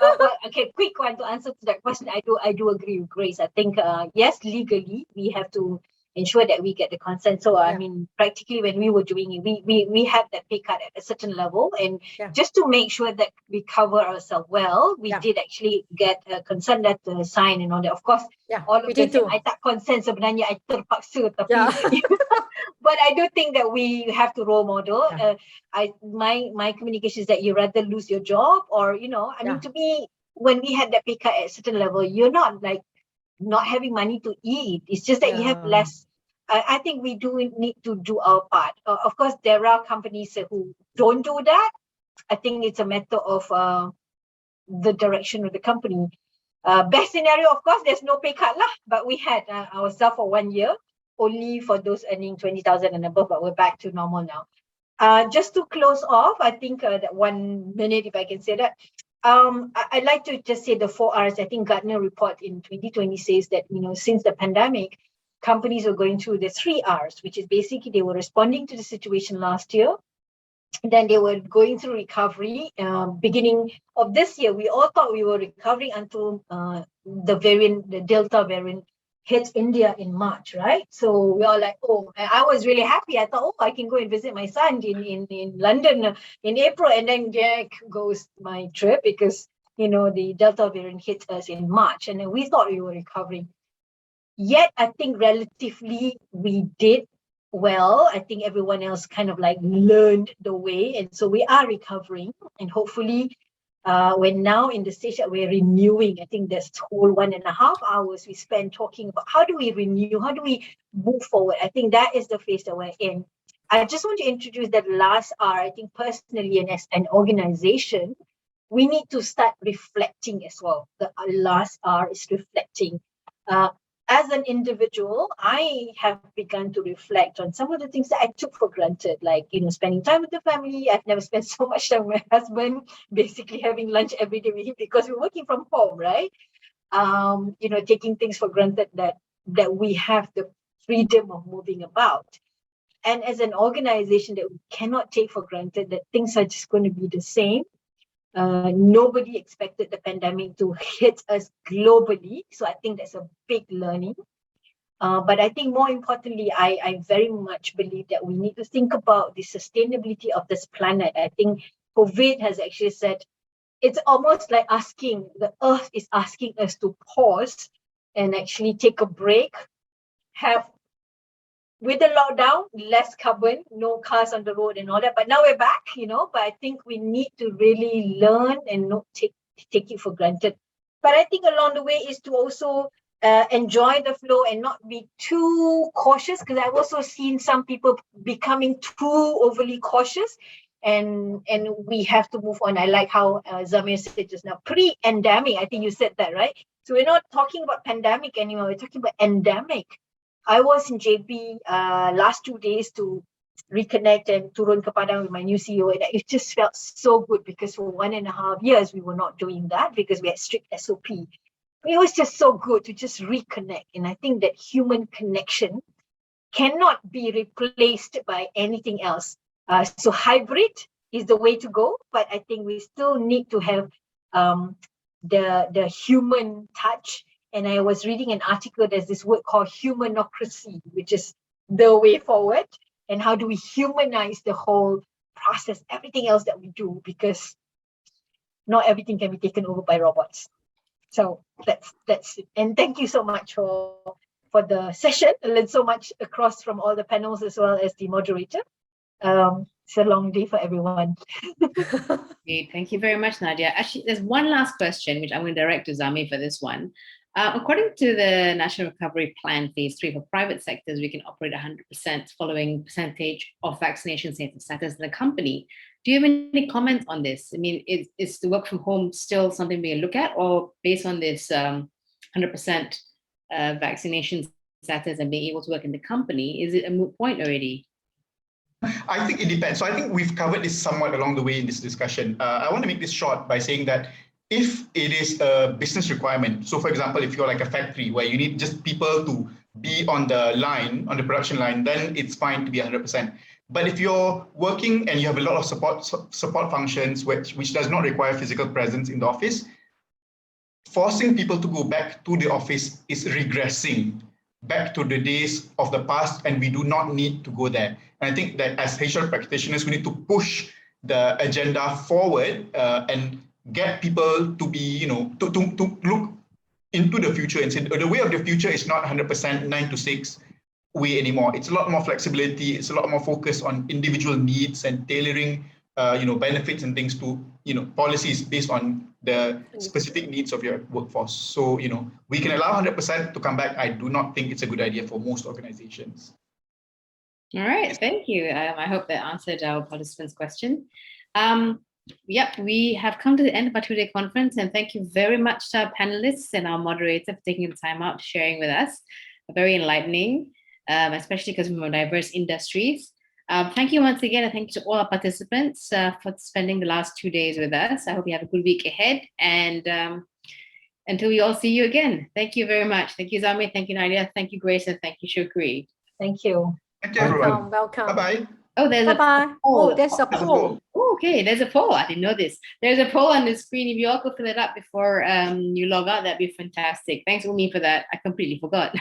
Well, okay, quick one to answer to that question. I do agree with Grace. I think yes, legally we have to ensure that we get the consent. So I mean, practically when we were doing it, we had that pay cut at a certain level, and just to make sure that we cover ourselves well, we did actually get a consent letter signed and all that. Of course, all of them, I tak consent sebenarnya, I terpaksa, tapi but I do think that we have to role model. My communication is that you rather lose your job, or I mean, to me, when we had that pay cut at a certain level, you're not like not having money to eat. It's just that you have less. I think we do need to do our part. Of course, there are companies who don't do that. I think it's a matter of the direction of the company. Best scenario, of course, there's no pay cut lah. But we had ourselves for 1 year, only for those earning 20,000 and above. But we're back to normal now. Just to close off, I think that 1 minute, if I can say that. I'd like to just say the 4 R's. I think Gartner report in 2020 says that, since the pandemic, companies are going through the 3 R's, which is basically they were responding to the situation last year. Then they were going through recovery. Beginning of this year, we all thought we were recovering until the Delta variant hit India in March, right? So we all like, oh, I was really happy. I thought, oh, I can go and visit my son in London in April, and then there goes my trip because the Delta variant hit us in March, and then we thought we were recovering. Yet I think relatively we did well. I think everyone else kind of like learned the way, and so we are recovering, and hopefully we're now in the stage that we're renewing. I think this whole 1.5 hours we spent talking about how do we renew, how do we move forward. I think that is the phase that we're in. I just want to introduce that last R. I think personally and as an organization, we need to start reflecting as well. The last R is reflecting. As an individual, I have begun to reflect on some of the things that I took for granted, like, spending time with the family. I've never spent so much time with my husband, basically having lunch every day with him because we're working from home, right? Taking things for granted that we have the freedom of moving about. And as an organization that we cannot take for granted that things are just going to be the same. Nobody expected the pandemic to hit us globally. So I think that's a big learning. But I think more importantly, I very much believe that we need to think about the sustainability of this planet. I think COVID has actually said, it's almost like the earth is asking us to pause and actually take a break, with the lockdown, less carbon, no cars on the road and all that. But now we're back, but I think we need to really learn and not take it for granted. But I think along the way is to also enjoy the flow and not be too cautious, because I've also seen some people becoming too overly cautious. and we have to move on. I like how Zamir said just now, pre-endemic. I think you said that, right? So we're not talking about pandemic anymore. We're talking about endemic. I was in JP last 2 days to reconnect and turun ke Padang with my new CEO, and it just felt so good because for 1.5 years we were not doing that because we had strict SOP. It was just so good to just reconnect, and I think that human connection cannot be replaced by anything else. So hybrid is the way to go, but I think we still need to have the human touch. And I was reading an article, there's this word called humanocracy, which is the way forward. And how do we humanize the whole process, everything else that we do, because not everything can be taken over by robots. So that's it. And thank you so much for the session. I learned so much across from all the panels as well as the moderator. It's a long day for everyone. Great. Thank you very much, Nadiah. Actually, there's one last question, which I'm going to direct to Zamir for this one. According to the National Recovery Plan Phase 3 for private sectors, we can operate 100% following percentage of vaccination status in the company. Do you have any comments on this? I mean, is the work from home still something we can look at, or based on this 100% vaccination status and being able to work in the company, is it a moot point already? I think it depends. So I think we've covered this somewhat along the way in this discussion. I want to make this short by saying that if it is a business requirement, so for example, if you're like a factory where you need just people to be on the line, on the production line, then it's fine to be 100%. But if you're working and you have a lot of support functions which does not require physical presence in the office, forcing people to go back to the office is regressing back to the days of the past, and we do not need to go there. And I think that as HR practitioners, we need to push the agenda forward and get people to be, to look into the future and say the way of the future is not 100% 9 to 6 way anymore. It's a lot more flexibility. It's a lot more focus on individual needs and tailoring, benefits and things to, policies based on the specific needs of your workforce. So, we can allow 100% to come back. I do not think it's a good idea for most organizations. All right, thank you. I hope that answered our participants' question. Yep, we have come to the end of our 2-day conference, and thank you very much to our panelists and our moderator for taking the time out, sharing with us. Very enlightening, especially because we're from diverse industries. Thank you once again, and thank you to all our participants for spending the last 2 days with us. I hope you have a good week ahead, and until we all see you again, thank you very much. Thank you, Zamir. Thank you, Nadiah. Thank you, Grace, and thank you, Shukri. Thank you. Thank you, everyone. Welcome. Bye-bye. Oh, there's a Bye-bye. poll. Oh, there's a poll. Oh, okay, there's a poll. I didn't know this. There's a poll on the screen. If you all could fill it up before you log out, that'd be fantastic. Thanks, Umi, for that. I completely forgot.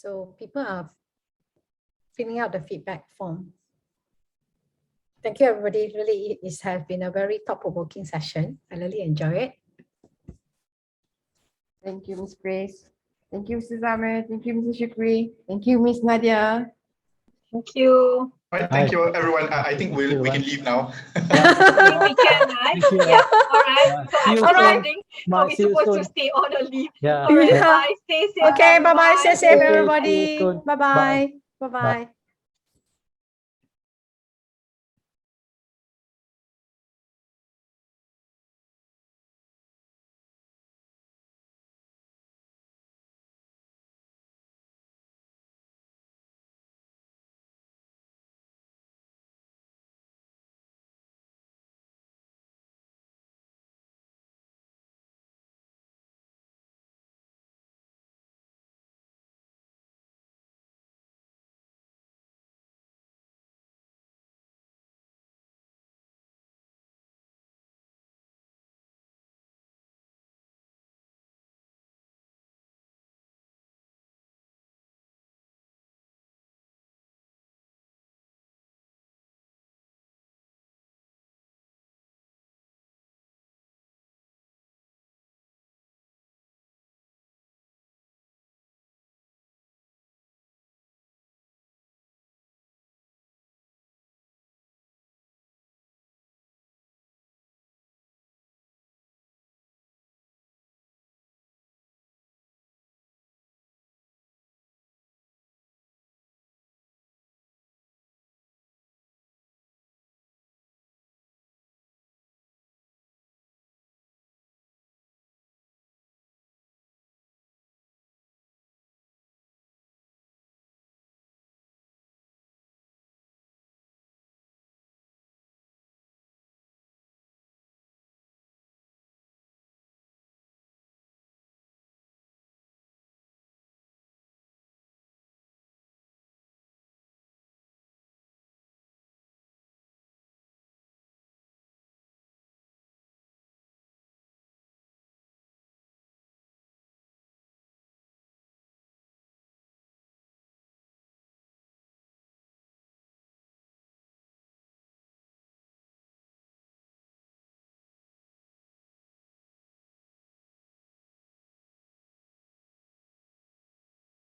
So people are filling out the feedback form. Thank you, everybody. Really, it has been a very thought-provoking session. I really enjoy it. Thank you, Ms. Grace. Thank you, Mrs. Zamir. Thank you, Mrs. Shukri. Thank you, Ms. Nadiah. Thank you. All right, thank you, everyone. I think we can leave now. We can, right? Thank you. Yeah. All right. So See you I'm soon. wondering, are we See you supposed to soon. stay on or leave? Yeah. All right, Yeah. bye. Stay safe. Okay, bye-bye. Stay safe, Okay, see you everybody. soon. Bye-bye. Bye-bye.